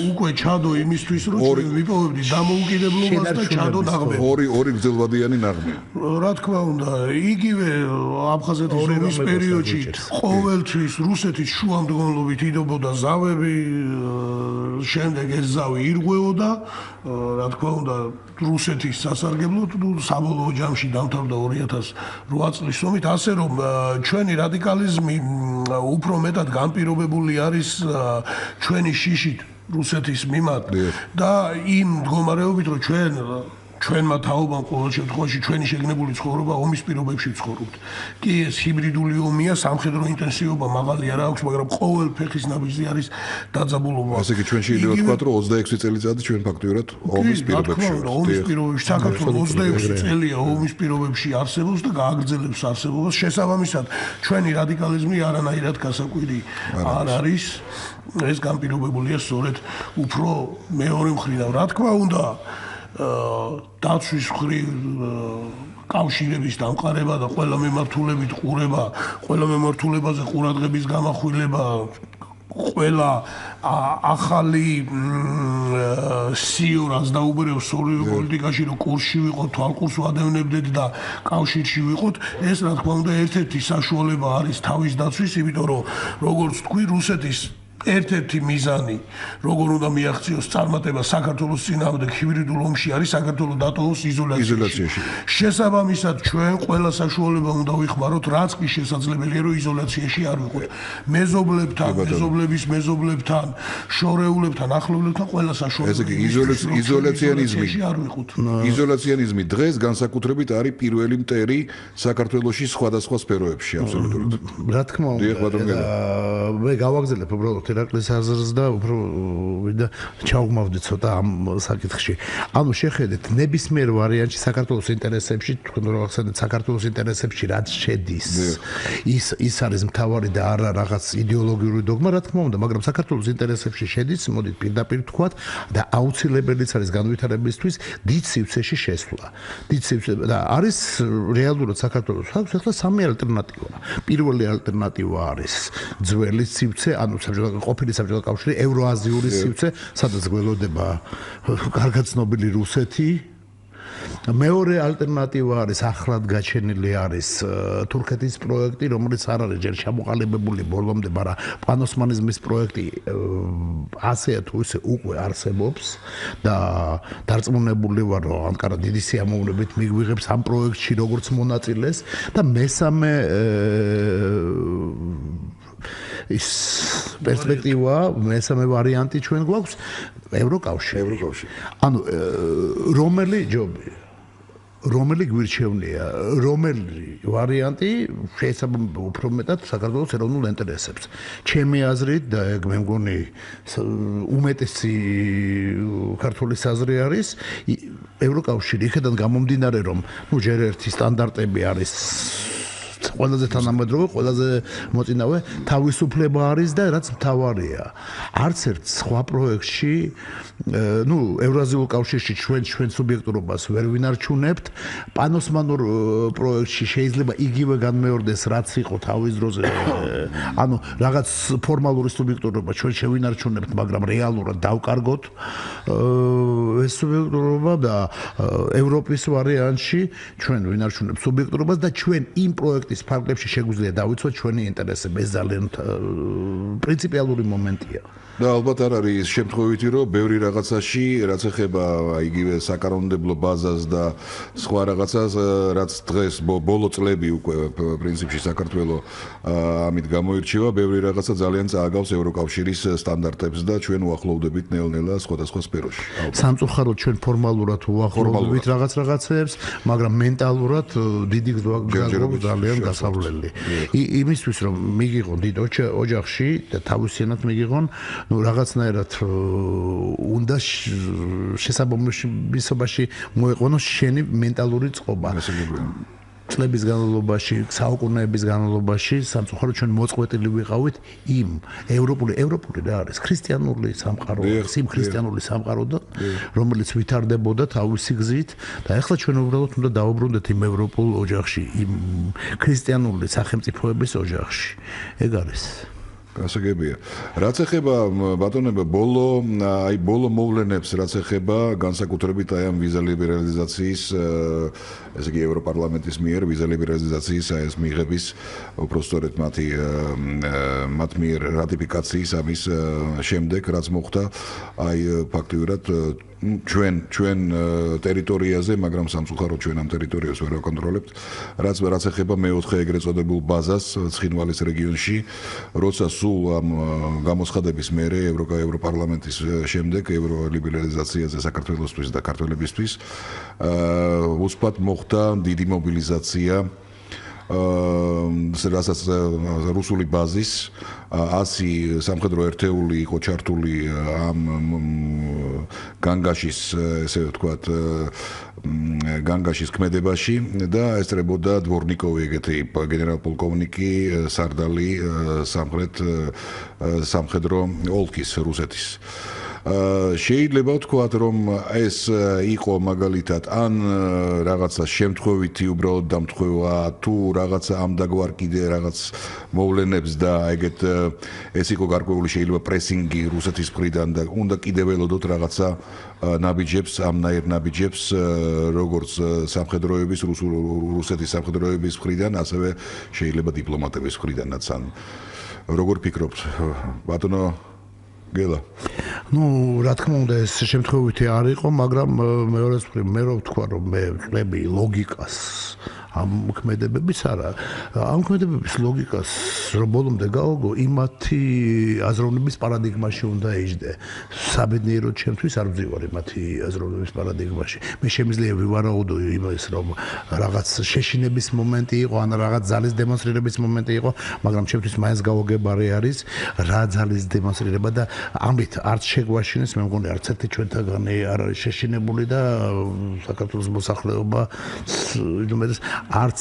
უკვე ჩადო იმისთვის რომ ჩვენ ვიპოვებდით დამოუკიდებლობას და ჩადო ნაღმები ორი გრძელვადიანი ნაღმი რა თქმა უნდა იგივე აფხაზეთის ომის პერიოდში ყოველთვის რუსეთის შუამდგომლობით იდობოდა ზავები შემდეგ ეს ზავი ირღვეოდა რა თქმა უნდა რუსეთის სასარგებლოდ საბოლოო ჯამში დამთავრდა 2008 წლის ომით ასე რომ ჩვენი რადიკალიზმი უფრო მეტად განპირობებული არის ჩვენი შიშით რუსეთის მიმართ და იმ მდგომარეობით რომ ჩვენმა თაობამ ყოველ შემთხვევაში ჩვენი შეგნებული ცხოვრება ომის პირობებში ვცხოვრობთ. კი ეს ჰიბრიდული ომია, სამხედრო ინტენსივობა მაღალი არ აქვს, მაგრამ ყოველ ფეხის ნაბიჯზე არის დაძაბულობა. ასე კი ჩვენ შეიძლება ვთქვათ რომ 26 წელიწადი ჩვენ ფაქტიურად ომის პირობებში ვართ. ომის პირობებში საქართველოს 26 წელია ომის პირობებში არსებობს და გააგრძელებს არსებობას. შესაბამისად, ჩვენი რადიკალიზმი არანაირად გასაკვირი არ არის. ეს განპირობებულია სწორედ უფრო მეორე მხრიდან. რა თქმა უნდა დაცვის მხრივ კავშირების დამყარება და ყველა მემართულებით ყურება, ყველა მემართულებაზე ყურადღების გამახვილება, ყველა ახალი სიორას დაუბრევს სოლიო პოლიტიკაში რომ კურსში ვიყოთ, თვალყურს ვადევნებდეთ და კავშირში ვიყოთ, ეს რა თქმა უნდა ერთ-ერთი საშუალება არის თავის დაცვის, იმიტომ რომ როგორც თქვი, რუსეთის ერთ-ერთი მიზანი, როგორ უნდა მიაღწიოს წარმატება საქართველოს წინააღმდეგ ჰიბრიდულ ომში არის საქართველოს დატოვოს იზოლაციაში. შესაბამისად, ჩვენ ყველა საშუალება უნდა ვიხმაროთ, რაც კი შესაძლებელია, რომ იზოლაციაში არ ვიყოთ. მეზობლებთან, მეზობლებთან, შორეულებთან, ახლობლებთან ყველა საშუალება. ესე იგი იზოლაციანიზმი დღეს განსაკუთრებით არის პირველი მტერი საქართველოში სხვადასხვა სფეროებში აბსოლუტურად. რა თქმა უნდა, მე გავაგზავნებ უბრალოდ დავუბრუნდეთ ერაყლის აზრს და უფრო ვიდა ჩავგმავდით ცოტა ამ საკითხში. ანუ შეხედეთ ნებისმიერ ვარიანტში საქართველოს ინტერესებში, თქვენ რომ ახსენეთ საქართველოს ინტერესებში რაც შედის, ის არის მთავარი და არა რაღაც იდეოლოგიური დოგმა, რა თქმა უნდა, მაგრამ საქართველოს ინტერესებში შედის, მოდით პირდაპირ ვთქვათ და აუცილებელიც არის განვითარებისთვის დიდ სივრცეში შესვლა. დიდ სივრცე და არის რეალურად საქართველოს აქვს ახლა სამი ალტერნატივა. პირველი ალტერნატივა არის ძველი სივრცე, ანუ ყოფილი საბჭოთა კავშირი, ევროაზიური სივრცე, სადაც გველოდება კარგად ცნობილი რუსეთი. მეორე ალტერნატივა არის ახლად გაჩენილი არის თურქეთის პროექტი, რომელიც არ არის ჯერ ჩამოყალიბებული ბოლომდე, მაგრამ პანოსმანიზმის პროექტი ასე თუ ისე უკვე არსებობს და დარწმუნებული ვარ, რომ ანკარა დიდი სიამოვნებით მიგვიღებს ამ პროექტში როგორც მონაწილეს და მესამე ის პერსპექტივა, მესამე ვარიანტი ჩვენ გვაქვს ევროკავშირი. ანუ რომელი გვირჩევნია, რომელი ვარიანტი შეიძლება უფრო მეტად საქართველოს ეროვნულ ინტერესებს. ჩემი აზრით და ეგ მე მგონი უმეტესი ქართული საზრი არის ევროკავშირი, იქიდან გამომდინარე, რომ ჯერ ერთი სტანდარტები არის ყველაზე თანამედროვე, ყველაზე მოწინავე თავისუფლება არის და რაც მთავარია. არც ერთ სხვა პროექტში, ევრაზიულ კავშირში ჩვენ სუბიექტურობას ვერ ვინარჩუნებთ. პანოსმანურ პროექტში შეიძლება იგივე განმეორდეს, რაც იყო თავის დროზე. ანუ რაღაც ფორმალური სუბიექტურობა ჩვენ შევინარჩუნებთ, მაგრამ რეალურად დავკარგოთ ეს სუბიექტურობა და ევროპის ვარიანტში ჩვენ ვინარჩუნებთ სუბიექტურობას და ჩვენ იმ პროექტის ფარგლებში შეგვიძლია დავიცვათ ჩვენი ინტერესები. ეს ძალიან პრინციპიალური მომენტია. და ალბათ არ არის ის შემთხვევითი, რომ ბევრი რაღაცაში, რაც ეხება იგივე საკანონმდებლო ბაზას და სხვა რაღაცას, რაც დღეს ბოლო წლები უკვე პრინციპში საქართველოს ამით გამოირჩევა, ბევრი რაღაცა ძალიან წააგავს ევროკავშირის სტანდარტებს და ჩვენ უახლოვდებით ნელ-ნელა სხვადასხვა სფეროში. სამწუხაროდ ჩვენ ფორმალურად უახლოვდებით რაღაცებს, მაგრამ მენტალურად დიდი გზა გაგვაქვს ძალიან გასავლელი. იმისთვის რომ მიგიღონ დიდ ოჯახში და თავისიანად მიგიღონ, რაღაცნაირად უნდა შესაბამისობაში მოეყონოს შენი მენტალური წყობა. წლების განმავლობაში, საუკუნეების განმავლობაში სამწუხაროდ ჩვენ მოწყვეტილი ვიყავით იმ ევროპული რა არის ქრისტიანული სამყარო, სიმქრისტიანული სამყარო და რომელიც ვითარდებოდა თავისი გზით და ახლა ჩვენ უბრალოდ უნდა დავუბრუნდეთ იმ ევროპულ ოჯახში, იმ ქრისტიანული სახელმწიფოების ოჯახში. ეგ არის გასაგებია. რაც ეხება ბატონებო ბოლო მოვლენებს, რაც ეხება განსაკუთრებით აი ამ ვიზა ლიბერალიზაციის, ესე იგი ევროპარლამენტის მიერ ვიზა ლიბერალიზაციის აი ეს მიღების უბრალოდ მათ მიერ რატიფიკაციის ამის შემდეგ, რაც მოხდა აი ფაქტიურად ჩვენ ტერიტორიაზე, მაგრამ სამწუხაროდ ჩვენ ამ ტერიტორიას ვერ ვაკონტროლებთ, რაც ეხება მეოთხე ეგრეთ წოდებულ ბაზას ცხინვალის რეგიონში, როცა სულ ამ გამოცხადების მერე ევროპარლამენტის შემდეგ ევროლიბერალიზაციაზე საქართველოსთვის და ქართველებისთვის უცბად მოხდა დიდი მობილიზაცია რასაც რუსული ბაზის 100 სამხედრო ერთეული იყო ჩართული ამ განგაშის, ესე ვთქვათ, განგაშის ქმედებაში და ესწრებოდა დვორნიკოვი ეგეთი გენერალ-პოლკოვნიკი სარდალი სამხედრო ოლქის რუსეთის. შეიძლება ვთქვათ, რომ ეს იყო მაგალითად ან რაღაცა შემთხვევითი უბრალოდ დამთხვევა, თუ რაღაცა ამდაგვარ კიდე რაღაც მოვლენებს და ეგეთ ეს იყო გარკვეული შეიძლება პრესინგი რუსეთის მხრიდან და უნდა კიდე ველოდოთ რაღაცა ნაბიჯებს, ამნაირ ნაბიჯებს, როგორც სამხედროების, რუსეთის სამხედროების მხრიდან, ასევე შეიძლება დიპლომატების მხრიდანაც. ან როგორ ფიქრობთ, ბატონო გელა? რა თქმა უნდა ეს შემთხვევითი არ იყო, მაგრამ მეორეს მხრივ მე რო ვთქვა, რომ მე ვწლები ლოგიკას ამ მოქმედებების არა. ამ მოქმედებების ლოგიკას რომ ბოლომდე გავაგო, იმათი აზროვნების პარადიგმაში უნდა ეჯდე. საბედნიეროდ ჩემთვის არ ვძივარ იმათი აზროვნების პარადიგმაში. მე შემიძლია ვივარაუდო იმას, რომ რაღაც შეშინების მომენტი იყო, ან რაღაც ძალის დემონსტრირების მომენტი იყო, მაგრამ ჩემთვის მაინც გაუგებარი არის რა ძალის დემონსტრირება და ამით არც შეგვაშინეს, მე მგონი არც ერთი ჩვენთაგანი არ არის შეშინებული და საქართველოს მოსახლეობა უმეტეს არც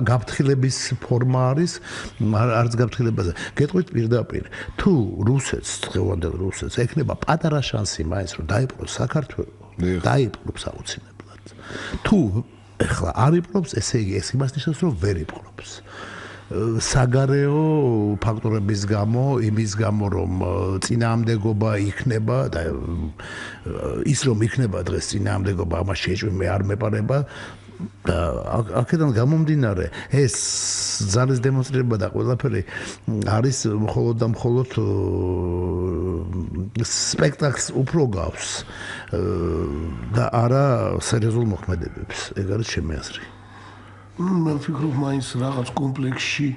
გაფრთხილების ფორმა არის, არც გაფრთხილებაზე. გეტყვით პირდაპირ, თუ რუსეთს, დღევანდელ რუსეთს ექნება პატარა შანსი მაინც რომ დაიპყროს საქართველო, დაიპყრობს აუცილებლად. თუ ეხლა არ იპყრობს, ესე იგი ეს იმას ნიშნავს, რომ ვერ იპყრობს. საგარეო ფაქტორების გამო, იმის გამო, რომ წინააღმდეგობა იქნება და ის რომ იქნება დღეს წინააღმდეგობა, ამას შეჭვიმე არ მეპარება და აქედან გამომდინარე, ეს ძალის დემონსტრირება და ყველაფერი არის მხოლოდ და მხოლოდ სპექტაკლს უფრო გავს და არა სერიოზულ მოქმედებებს. ეგ არის ჩემი აზრი. მე ვფიქრობ, მაინც რაღაც კომპლექსში,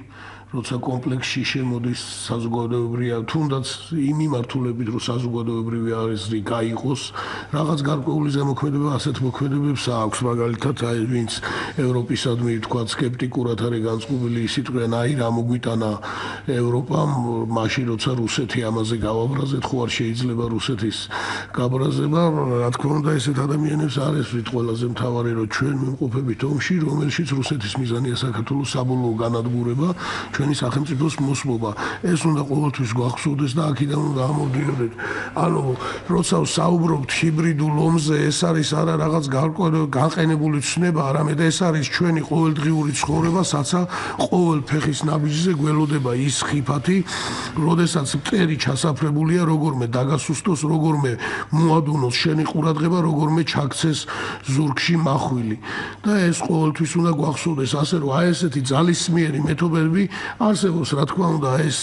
როცა კომპლექსში შემოდის საზოგადოებრივია, თუნდაც იმ მიმართულებით, რომ საზოგადოებრივი არის რიგა იყოს, რაღაც გარკვეული ზემოქმედება ასეთ მოქმედებებს აქვს, მაგალითად, აი ვინც ევროპისადმი თქვა სკეპტიკურად არის განწყობილი სიტყვიან, აი რა მოგვიტანა ევროპამ, მაშინ როცა რუსეთი ამაზე გავაბრაზეთ, ხო არ შეიძლება რუსეთის გაბრაზება, რა თქმა უნდა, ესეთ ადამიანებს არ ესვით ყველაზე მთავარი, რომ ჩვენ ვიმყოფებით ომში, რომელშიც რუსეთის მიზანია საქართველოს საბოლოო განადგურება, ჩვენი სახელმწიფოს მოსმობა. ეს უნდა ყოველთვის გვახსოვდეს და აქედან უნდა ამოვდიოდეთ. ანუ, როცა საუბრობთ ჰიბრიდულ ომზე, ეს არის არა რაღაც განყენებული ცნება, არამედ ეს არის ჩვენი ყოველდღიური ცხოვრება, საცა ყოველ ფეხის ნაბიჯზე გველოდება ის ხიფათი, როდესაც მტერი ჩასაფრებულია, როგორმე დაგასუსტოს, როგორმე მოადუნოს შენი ყურადღება, როგორმე ჩაქცეს ზურგში მახვილი. და ეს ყოველთვის უნდა გვახსოვდეს, ასე რომ აი ესეთი ძალისმიერი მეთოდები არსებობს, რა თქმა უნდა, ეს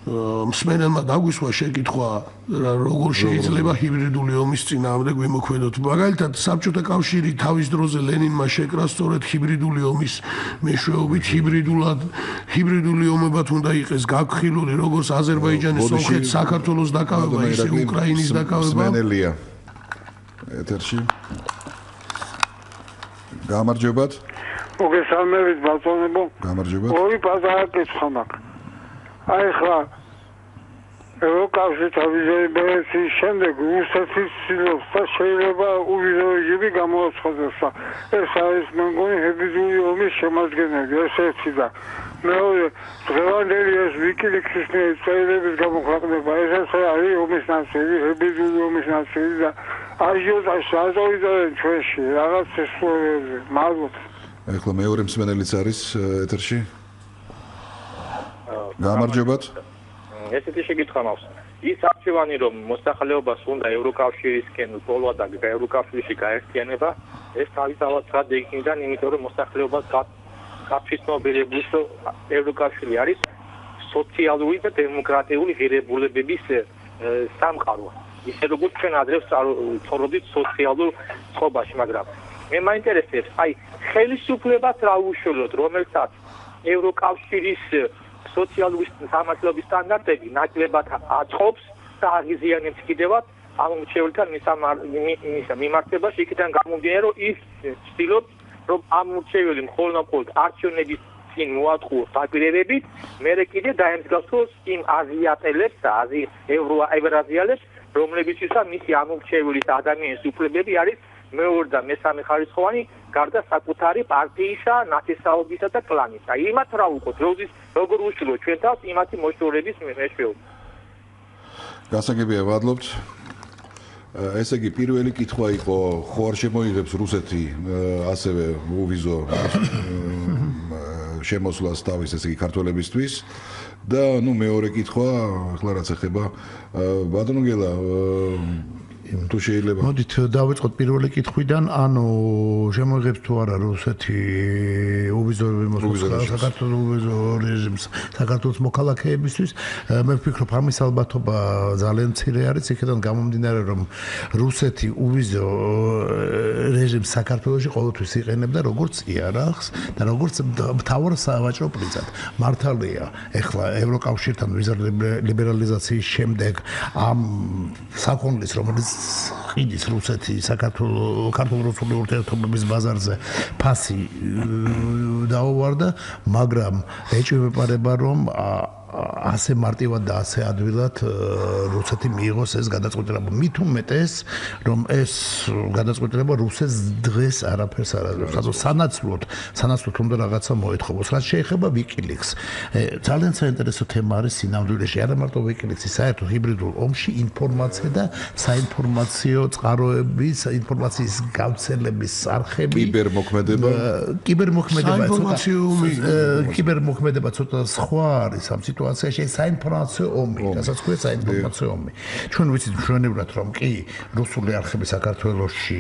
მსმენელმა დაგვისვა შეკითხვა, როგორ შეიძლება ჰიბრიდული ომის წინააღმდეგ ვიმოქმედოთ. მაგალითად, საბჭოთა კავშირი თავის დროზე ლენინმა შეკრა სწორედ ჰიბრიდული ომის მეშვეობით, ჰიბრიდული ომებად უნდა იყოს გაგხილული, როგორც აზერბაიჯანის, სომხეთის, საქართველოს დაკავება, ისე უკრაინის დაკავება. მსმენელია ეთერში. გამარჯობათ. მოგესალმებით ბატონებო. გამარჯობათ. ორი პატარა კითხვა მაქვს. აი ხა ევროკავშირის თავისებების შემდეგ რუსეთის ცდილობს და შეიძლება უვიზოები გამოაცხადოს. ეს არის მე მგონი ჰიბრიდული ომის შემადგენელი, ესეთი და მეორე დღევანდელი ეს ვიკილიქსის წერილების გამოქვეყნება, ეს არის ომის ნაწილი, ჰიბრიდული ომის ნაწილი და აჟიოტაჟს აწოვიდნენ ჩვენში რაღაც შესრულებზე. მადლობთ. ეხლა მეორე მსმენელიც არის ეთერში. გამარჯობათ. ესეთი შეკითხვა მაქვს. ის არჩევანი რომ მოსახლეობას უნდა ევროკავშირისკენ ბოლოა და ევროკავშირში გაერთიანება, ეს თავისთავად სტრატეგიიდან, იმიტომ რომ მოსახლეობას გაფიცნობიერების ევროკავშირი არის სოციალური და დემოკრატიული ღირებულებების სამყარო. ისე როგორც ჩვენ ადრე ცხოვრობდით სოციალურ წყობაში, მაგრამ მე მაინტერესებს, აი ხელისუფლებას რა უშუალოდ, რომელსაც ევროკავშირის სოციალური სამართლობის სტანდარტები ნაკლებად აწყობს და აღიზიანებს კიდევაც ამ მრჩეველთან მის მიმართებაში, იქიდან გამომდინარე, რომ ის ცდილობს, რომ ამ მრჩეველი მხოლოდ არჩევნების წინ მოატყუოს დაპირებებით, მერე კიდე დაემსგავსოს იმ აზიატელებს და ევრაზიალებს, რომლებიცისგან მისი ამორჩეველის ადამიანის უფლებები არის მეორე და მესამე ხარისხოვანი, გარდა საკუთარი პარტიისა, ნათესაობისა და კლანისა. იმათ რა უყოთ, როგორ უშვილო ჩვენ თავს იმათი მოშორების მეშვეობა. გასაგებია, ვადლობთ. ესე იგი, პირველი კითხვა იყო, ხო არ შემოიღებს რუსეთი ასევე უვიზო შემოსვლას თავის, ესე იგი, ქართველებისთვის და მეორე კითხვა, ახლა რაც ეხება ბატონო გელა, თუ შეიძლება. მოდით დავიწყოთ პირველი კითხვიდან, ანუ შემოიღებს თუ არა რუსეთი უბიზოები მოსახლეობას საქართველოს რეჟიმს საქართველოს მოქალაქეებისთვის. მე ვფიქრობ ამის ალბათობა ძალიან მცირე არის, იქიდან გამომდინარე რომ რუსეთი უბიზო რეჟიმს საქართველოში ყოველთვის იყენებდა როგორც იარაღს და როგორც მთავარ სავაჭრო პრინციპად. მართალია, ეხლა ევროკავშირთან ვიზა ლიბერალიზაციის შემდეგ ამ საქონლის რომელიც ყიდის რუსეთი საქართველოს-რუსული ურთიერთობების ბაზარზე ფასი დაუვარდა, მაგრამ ეჭვებება რომ ასე მარტივად და ასე ადვილად რუსეთი მიიღოს ეს გადაწყვეტილება. მით უმეტეს რომ ეს გადაწყვეტილება რუსეთს დღეს არაფერს არ აძლევს. სანაცვლოდ უნდა რაღაცა მოეთხოვოს. რაც შეეხება WikiLeaks. ძალიან საინტერესო თემა არის სინამდვილეში. არა მარტო WikiLeaks-ის, საერთოდ ჰიბრიდულ ომში ინფორმაცია და საინფორმაციო წყაროების, ინფორმაციის გავრცელების არხები, კიბერმოქმედება ცოტა სხვა არის ამ სიტუაციაში საინფორმაციო ომი, რასაც ქვია საინფორმაციო ომი. ჩვენ ვიცით ჩვენებურად რომ კი რუსული არხები საქართველოში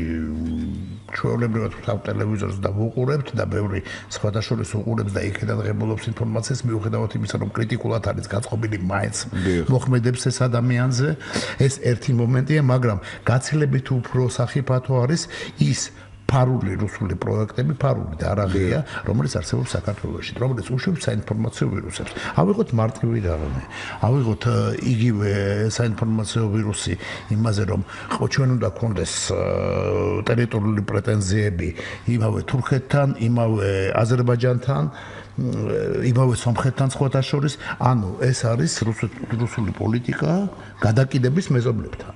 ჩვეულებრივად ვთავ ტელევიზორს და ვუყურებთ და ბევრი სხვადასხვა უყურებს და იქიდან ღებულობს ინფორმაციას მიუხედავად იმისა რომ კრიტიკულად არის გაწყობილი მაინც მოქმედებს ეს ადამიანზე. ეს ერთი მომენტია, მაგრამ გაცილებით უფრო სახიფათო არის ის ფარული რუსული პროექტები, ფარული და არაღია, რომელიც არსებობს საქართველოში, რომელიც უშვებს საინფორმაციო ვირუსებს. ავიღოთ მარტივი რამე. ავიღოთ იგივე საინფორმაციო ვირუსი იმაზე, რომ ჩვენ უნდა გქონდეს ტერიტორიული პრეტენზიები იმავე თურქეთთან, იმავე აზერბაიჯანთან, იმავე სომხეთთან სხვათა შორის, ანუ ეს არის რუსული პოლიტიკა გადაკიდების მეზობლებთან.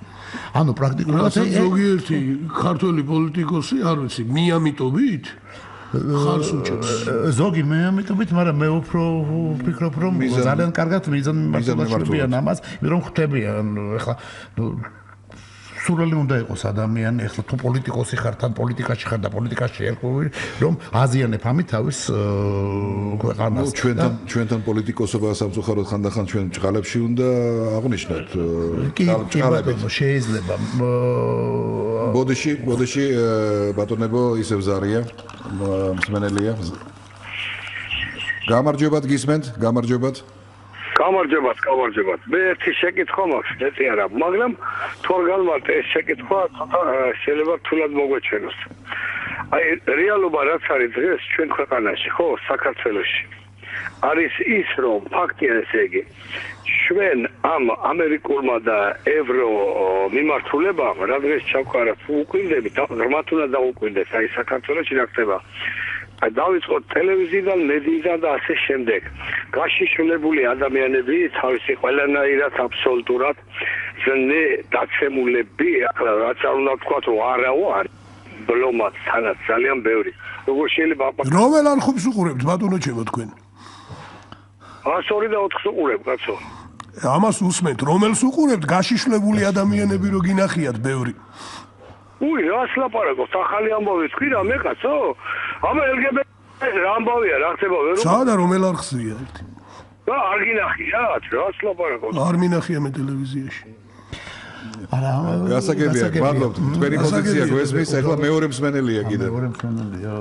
ანუ პრაქტიკულად ზოგიერთი ქართველი პოლიტიკოსი არ ვიცი მიამიტობით ხარს უჭერს ზოგი მიამიტობით, მაგრამ მე უფრო ვფიქრობ რომ ძალიან კარგად მიზანმიმართებიან ამას, რომ ხვდებიან ახლა სურვილი უნდა იყოს ადამიანი, ახლა თუ პოლიტიკოსი ხარ, თან პოლიტიკაში ხარ და პოლიტიკაში ერკვევი, რომ აზიანებ ამით თავის ქვეყანას. ჩვენთან პოლიტიკოსობა სამწუხაროდ ხანდახან ჩვენ ჭყალებში უნდა აღნიშნოთ. კი, შეიძლება. ბოდიში ბატონებო ისევ ზარია, მსმენელია. გამარჯობათ გისმენთ, გამარჯობათ. გამარჯობათ. მე ერთი შეკითხვა მაქვს, ეცი არა, მაგრამ თუ არ განმარტე ეს შეკითხვა შეიძლება რთულად მოგვეჩვენოს. აი რეალობა რაც არის დღეს ჩვენ ქვეყანაში, ხო, საქართველოში. არის ის რომ ფაქტია ესე იგი, ჩვენ ამ ამერიკულმა და ევრო მიმართულებამ რა დღეს ჩავყარათ უკვირდებით, ღრმად უნდა დაუკვირდეს, აი საქართველოში რა ხდება. დავიწყოთ ტელევიზიიდან, მედიიდან და ასე შემდეგ. გაშიშვლებული ადამიანები თავისი ყველანაირად აბსოლუტურად ზნე დაცემულები, ახლა რაც არ უნდა ვთქვა, რომ არაო არის ბლომად თანაც ძალიან ბევრი. როგორ შეიძლება რომელ არხებს უყურებთ ბატონო ჩემო თქვენ? 102 და 4 უყურებ, კაცო. ამას უსმენთ, რომელს უყურებთ? გაშიშვლებული ადამიანები რო გინახიათ ბევრი. უი, რას ლაპარაკობთ? ახალი ამბავი თქვი რა მე კაცო? ამა LGBT რა ამბავია, რა ხდება ვერ უყურებ? სადა რომელ არხზეა ერთი? რა არ გინახიათ? რას ლაპარაკობთ? არ მინახია მე ტელევიზიაში. არა, გასაგებია, მადლობთ. თქვენი პოზიცია გვესმის, ახლა მეორე მსმენელია კიდე. მეორე მსმენელია.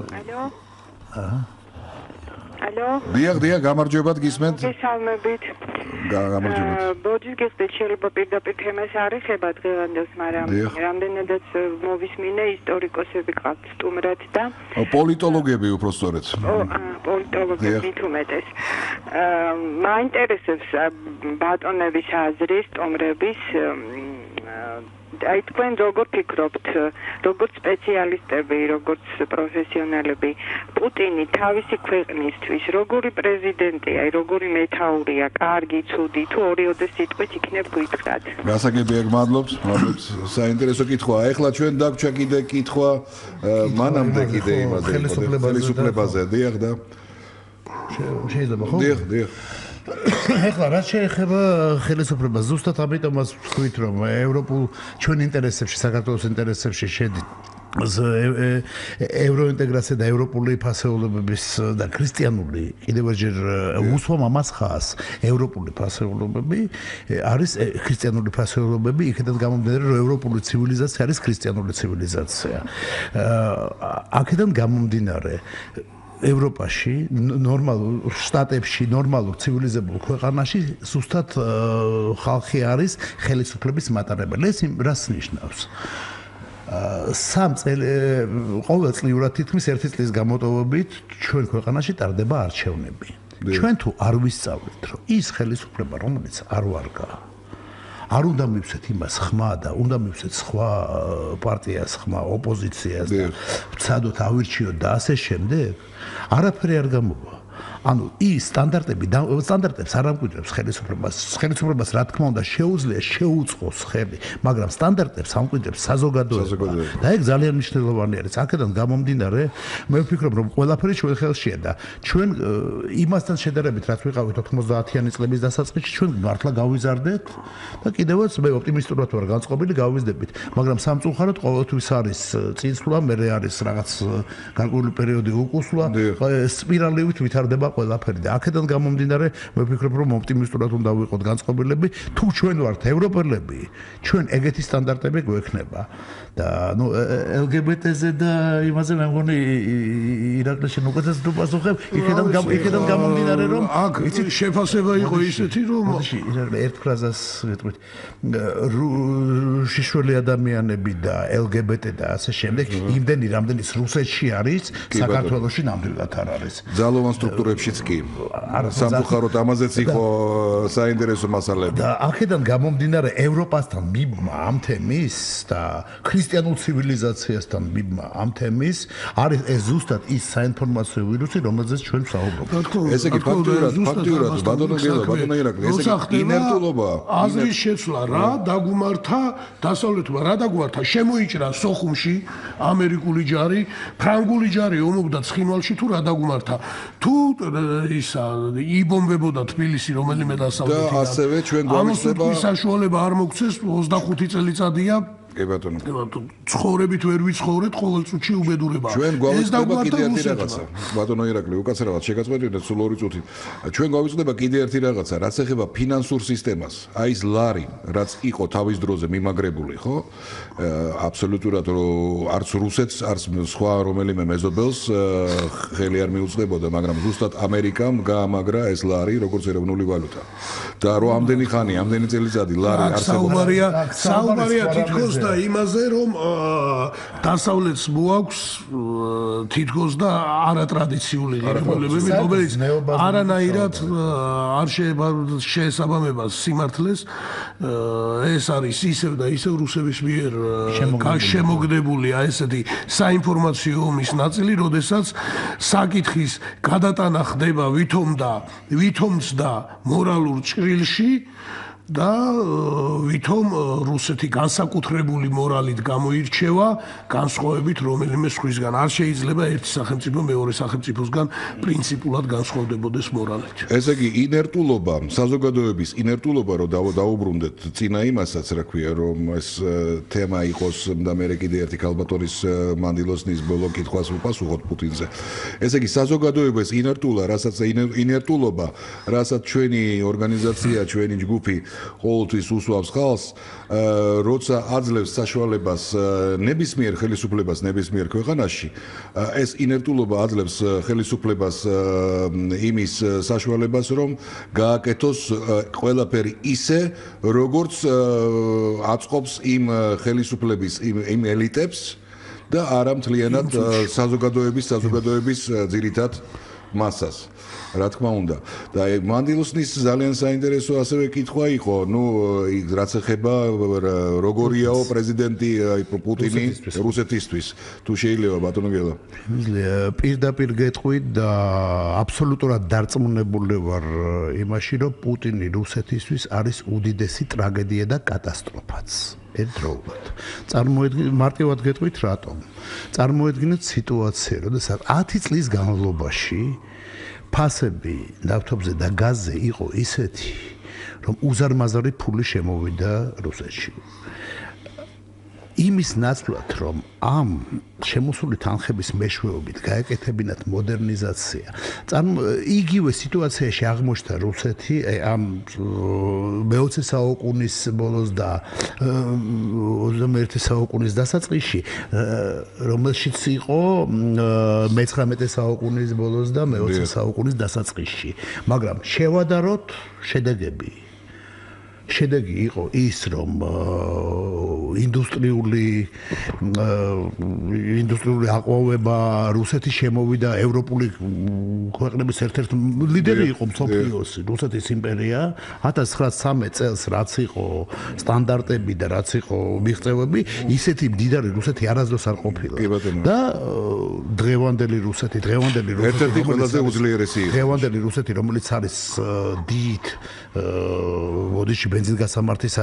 ალო. დიახ, გამარჯობათ გისმენთ. გესალმებით. გამარჯობათ. ბოჯის გესწრებით შეიძლება პირდაპირ თემას არ ეხება დღევანდელს, მაგრამ რამდენადაც მოვისმინე ისტორიკოსები ყავთ სტუმრად და პოლიტოლოგები უფრო სწორედ. პოლიტოლოგები თუმეტეს. მაინტერესებს ბატონების აზრი, სტუმრების აი თქვენ როგორ ფიქრობთ, როგორც სპეციალისტები, როგორც პროფესიონალები, პუტინი თავისი ქვეყნისთვის როგორი პრეზიდენტია, როგორი მეთაურია, კარგი, ცუდი, თუ ორიოდე სიტყვით იქნებ გითხრათ? გასაგებია, მადლობთ. საინტერესო კითხვა. ეხლა ჩვენ დაგვრჩა კიდე კითხვა მანამდე კიდე იმაზე, ხელისუფლებაზე, დიახ და შეიძლება ხო? დიახ. ეხლა რაც შეეხება ხელისუფლებას, ზუსტად ამიტომაც ვთქვით, რომ ევროპულ ჩვენ ინტერესებში, საქართველოს ინტერესებში შედის ევროინტეგრაცია და ევროპული ფასეულობების და ქრისტიანული კიდევ ჯერ უსვამ ამას ხას ევროპული ფასეულობები არის ქრისტიანული ფასეულობები იქედან გამომდინარე რომ ევროპული ცივილიზაცია არის ქრისტიანული ცივილიზაცია აქედან გამომდინარე ევროპაში ნორმალურ შტატებში ნორმალურ ცივილიზებულ ქვეყანაში ზუსტად ხალხი არის ხელისუფლების მატარებელი ეს რას ნიშნავს ყოველწლიურად თითქმის 1 წლის განმავლობით ჩვენ ქვეყანაში ტარდება არჩევნები. ჩვენ თუ არ ვისწავლეთ, რომ ის ხელისუფლება, რომელიც არ ვარგა, არ უნდა მივცეთ იმას ხმა და უნდა მივცეთ სხვა პარტიას ხმა, ოპოზიციას და ვცადოთ ავირჩიოთ და ასე შემდეგ, არაფერი არ გამოვა. ანუ ის სტანდარტებს არ ამკვიდრებს ხელისუფლებას რა თქმა უნდა შეუძლია შეუწყოს ხელი მაგრამ სტანდარტებს ამკვიდრებს საზოგადოება და ეგ ძალიან მნიშვნელოვანი არის აქედან გამომდინარე მე ვფიქრობ რომ ყველაფერი ჩვენ ხელშია და ჩვენ იმასთან შედარებით რაც ვიყავით 90-იანი წლების დასაწყისში ჩვენ მართლა გავიზარდეთ და კიდევაც მე ოპტიმისტურად ვარ განწყობილი გავიზრდებით მაგრამ სამწუხაროდ ყოველთვის არის წინსვლა მე არის რაღაც გარკვეული პერიოდი უკუსვლა სპირალივით ვითარდება ყველაფერი და აქედან გამომდინარე მე ვფიქრობ რომ ოპტიმისტურად უნდა ვიყოთ განწყობილები თუ ჩვენ ვართ ევროპელები ჩვენ ეგეთი სტანდარტები გვექნება და ნუ LGBT-ზე და იმაზე მე მგონი ირაკლი უკეთეს თუ პასუხებ იქედან გამომდინარე რომ აქ შეფასება იყო ისეთი რომ ირაკლი ერთ ფრაზას ვიტყვით შიშველი ადამიანები და LGBT და ასე შემდეგ იმდენი რამდენის რუსეთში არის საქართველოში ნამდვილად არ არის ძალოვან სტრუქტურებშიც კი სამწუხაროდ ამაზეც იყო საინტერესო მასალები და აქედან გამომდინარე ევროპასთან მიბმა ამ თემის და ქრისტიანულ ცივილიზაციასთან მიბმა ამ თემის არის ეს ზუსტად ის საინფორმაციო ვირუსი რომელზეც ჩვენ ვსაუბრობთ ესე იგი ფაქტიურად ბატონო ირაკლი ესე იგი ინერტულობა აზრის შეცვლა რა დაგუმართა დასავლეთმა რა დაგუმართა შემოიჭრა სოხუმში ამერიკული ჯარი ფრანგული ჯარი ომობდა ცხინვალში თუ რა დაგუმართა თუ ისა იბომბებოდა თბილისი რომელიმე დასავლეთი და ასევე ჩვენ გვამისება ამის საშუალება არ მოგცეს 25 წელიწადია კი ბატონო ცხოვრებით ვერ ვიცხოვრეთ ყოველ წუთში უბედურება ჩვენ გვავიწყდება კიდე ერთი რაღაცა ბატონო ირაკლი უკაცრავად შეგაწყვეტეთ სულ 2 წუთი ჩვენ გვავიწყდება კიდე ერთი რაღაცა რაც ეხება ფინანსურ სისტემას აი ეს ლარი რაც იყო თავის დროზე მიმაგრებული ხო აბსოლუტურად რომ არც რუსეთს არც სხვა რომელიმე მეზობელს ხელი არ მიუწყდებოდა მაგრამ ზუსტად ამერიკამ გაამაგრა ეს ლარი როგორც ეროვნული ვალუტა და რომ ამდენი ხანი ამდენი წელიწადი ლარი არსებობდა საუბარია თითქოს და იმაზე რომ დასავლეთს მოაქვს თითქოს და არატრადიციული ღირებულებები რომელიც არანაირად არ შეესაბამება სიმართლეს ეს არის ისევ და ისევ რუსების მიერ შემოგდებული ესეთი საინფორმაციო ომის ნაწილი როდესაც საკითხის გადატანა ხდება ვითომს და მორალურ ჭრილში და ვითომ რუსეთი განსაკუთრებული მორალით გამოირჩევა განსხვავებით რომელიმე სხვისგან არ შეიძლება ერთი სახელმწიფო მეორე სახელმწიფოსგან პრინციპულად განსხვავდებოდეს მორალით ესე იგი ინერტულობა საზოგადოების ინერტულობა რომ დაუბრუნდეთ წინა იმასაც რა ქვია რომ ეს თემა იყოს და მე კიდე ერთი ქალბატონის მანდილოსნის ბოლო კითხვას უპასუხოთ პუტინზე ესე იგი საზოგადოების ინერტულობა რასაც ჩვენი ორგანიზაცია ჩვენი ჯგუფი ყოველთვის უსვამს ხალხს, როცა აძლევს საშუალებას ნებისმიერ ხელისუფლებას ნებისმიერ ქვეყანაში, ეს ინერტულობა აძლევს ხელისუფლებას იმის საშუალებას, რომ გააკეთოს ყველაფერი ისე, როგორც აწყობს იმ ხელისუფლების იმ ელიტებს და არა მთლიანად საზოგადოების ძირითად მასას. რა თქმა უნდა. და მანდილოსნის ძალიან საინტერესო ასევე კითხვა იყო, რაც ეხება როგორიაო პრეზიდენტი პუტინი რუსეთისთვის. თუ შეიძლება ბატონო გელა. პირდაპირ გეტყვით და აბსოლუტურად დარწმუნებული ვარ იმაში, რომ პუტინი რუსეთისთვის არის უდიდესი ტრაგედია და კატასტროფაც. ერთდროულად. მარტივად გეტყვით რატომ? წარმოედგინეთ სიტუაცია, როდესაც 10 წლის განმავლობაში ფასები ნავთობზე და გაზზე იყო ისეთი, რომ უზარმაზარი ფული შემოვიდა რუსეთში. იმის ნაცვლად რომ ამ შემოსული თანხების მეშვეობით გაეკეთებინათ მოდერნიზაცია. იგივე სიტუაციაში აღმოჩნდა რუსეთი ამ მე-20 საუკუნის ბოლოს და 21 საუკუნის დასაწყისში, რომელშიც იყო მე-19 საუკუნის ბოლოს და მე-20 საუკუნის დასაწყისში. მაგრამ შევადაროთ შედეგები. შედეგი იყო ის, რომ ინდუსტრიული აყვავება რუსეთის შემოვიდა ევროპული ქვეყნების ერთ-ერთ ლიდერი იყო მსოფლიოს რუსეთის იმპერია 1913 წელს რაც იყო სტანდარტები და რაც იყო მიღწევები ისეთი მდიდარი რუსეთი არასდროს არ ყოფილა და დღევანდელი რუსეთი ერთ-ერთი ყველაზე უძლიერესი დღევანდელი რუსეთი რომელიც არის დიდ ოდიში ბენზინგასამართის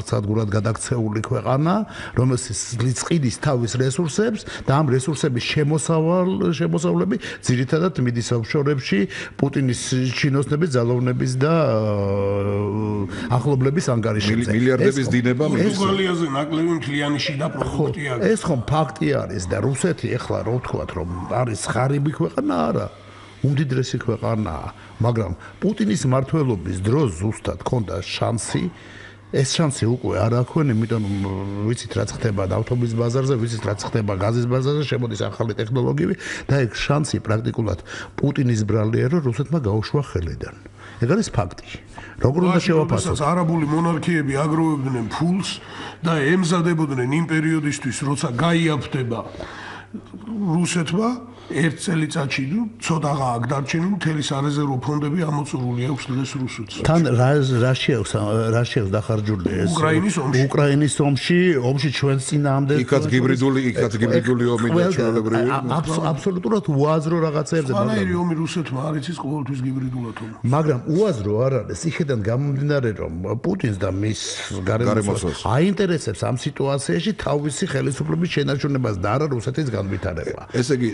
სადგურად გადაქცეული ქვეყანა, რომელსაც წიდის თავის რესურსებს და ამ რესურსების შემოსავლები ძირითადად მიდის ოფშორებში პუტინის ჩინოსნების ძალოვნების და ახლობლების ანგარიშებზე. მილიარდების დინება პორტუგალიაზე ნაკლები მთლიანი შიდა პროდუქტია. ეს ხომ ფაქტი არის და რუსეთი ეხლა რო ვთქვათ რომ არის ღარიბი ქვეყანა არა უმდიდრესი ქვეყანაა, მაგრამ პუტინის მმართველობის დროს ზუსტად ჰქონდა შანსი, ეს შანსი უკვე არ აქვს, იმიტომ ვიცით რაც ხდება ავტომობილის ბაზარზე, ვიცით რაც ხდება გაზის ბაზარზე, შემოდის ახალი ტექნოლოგიები და ეგ შანსი პრაქტიკულად პუტინის ბრალია, რომ რუსეთმა გაუშვა ხელიდან. ეგ არის ფაქტი. როგორ უნდა შევაფასოთ? არაბული მონარქიები აგროვებდნენ ფულს და ემზადებოდნენ იმ პერიოდისთვის, როცა გაიაფთება რუსეთმა ერთ წელიწადში ცოტა აქ დარჩენილი მთელი სარეზერვო ფონდები ამოწურული აქვს დღეს რუსეთს. თან რა შეავს დახარჯული ეს უკრაინის ომში ჩვენს წინააღმდეგ იქაც გიბრიდული ომი და ჩვეულებრივი აბსოლუტურად უაზრო რაღაცებზე მაგრამ ომი რუსეთმა არ იცის ყოველთვის გიბრიდულად ომი. მაგრამ უაზრო არ არის იქედან გამომდინარე რომ პუტინს და მის გარემოსას აინტერესებს ამ სიტუაციაში თავისი ხელისუფლების შენარჩუნებას და არა რუსეთის განვითარება. ესე იგი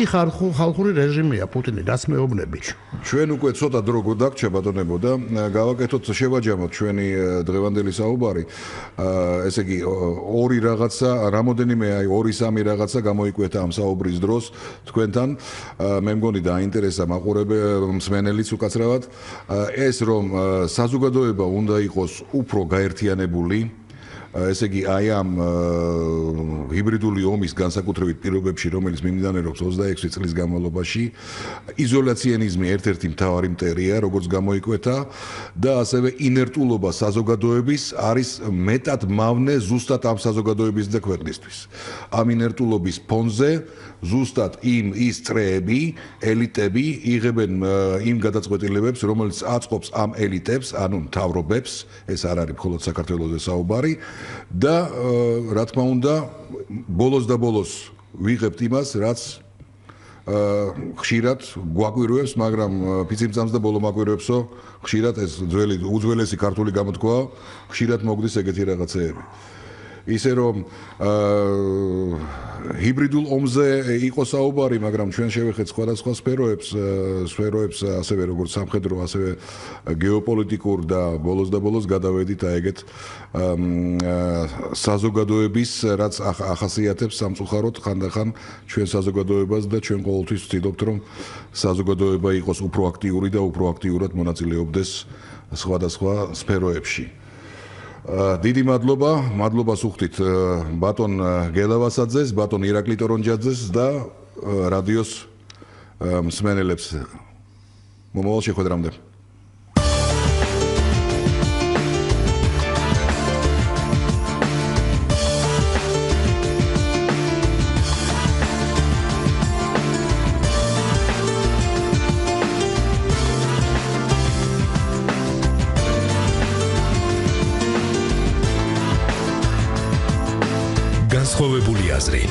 ხალხური რეჟიმია პუტინი რაც მეუბნები. ჩვენ უკვე ცოტა დრო გაგჩა ბატონებო და გავაკეთოთ შევაჯამოთ ჩვენი დღევანდელი საუბარი. ესე იგი ორი რაღაცა, რამოდენიმე აი 2-3 რაღაცა გამოიკვეთა ამ საუბრის დროს თქვენთან. მე მგონი დაინტერესა მსმენელიც უკაცრავად. ეს რომ საზოგადოება უნდა იყოს უფრო გაერთიანებული ესე იგი აი ამ ჰიბრიდული ომის განსაკუთრებით პირობებში რომელიც მიმდინარეობს 26 წლის განმავლობაში იზოლაციონიზმი ერთ-ერთი მთავარი მტერია როგორც გამოიკვეთა და ასევე ინერტულობა საზოგადოების არის მეტად მავნე ზუსტად ამ საზოგადოების და ქვეყნისთვის ამ ინერტულობის ფონზე ზუსტად ის წრეები ელიტები იღებენ იმ გადაწყვეტილებებს რომელიც აწყობს ამ ელიტებს ანუ მთავრობებს ეს არ არის მხოლოდ საქართველოს საუბარი და რა თქმა უნდა ბოლოს და ბოლოს ვიღებთ იმას რაც ხშირად გვაკვირვებს მაგრამ ფიციმწამს და ბოლო მაკვირვებსო ხშირად ეს უძველესი ქართული გამოთქვაა ხშირად მოგდის ეგეთი რაღაცეები ისე რომ ჰიბრიდულ ომზე იყო საუბარი, მაგრამ ჩვენ შევეხეთ სხვადასხვა სფეროებს, ასევე როგორც სამხედრო, ასევე გეოპოლიტიკურ და ბოლოს გადავედით აეგეთ საზოგადოების, რაც ახასიათებს სამწუხაროდ ხანდახან ჩვენ საზოგადოებას და ჩვენ ყოველთვის ვცდილობთ, რომ საზოგადოება იყოს უფრო აქტიური და უფრო აქტიურად მონაწილეობდეს სხვადასხვა სფეროებში. დიდი მადლობა სუხთით ბატონ გელავასაძეს, ბატონ ირაკლი ტორონჯაძეს და რადიოს მსმენელებს. მომავალ შეხვედრამდე. განსხვავებული აზრი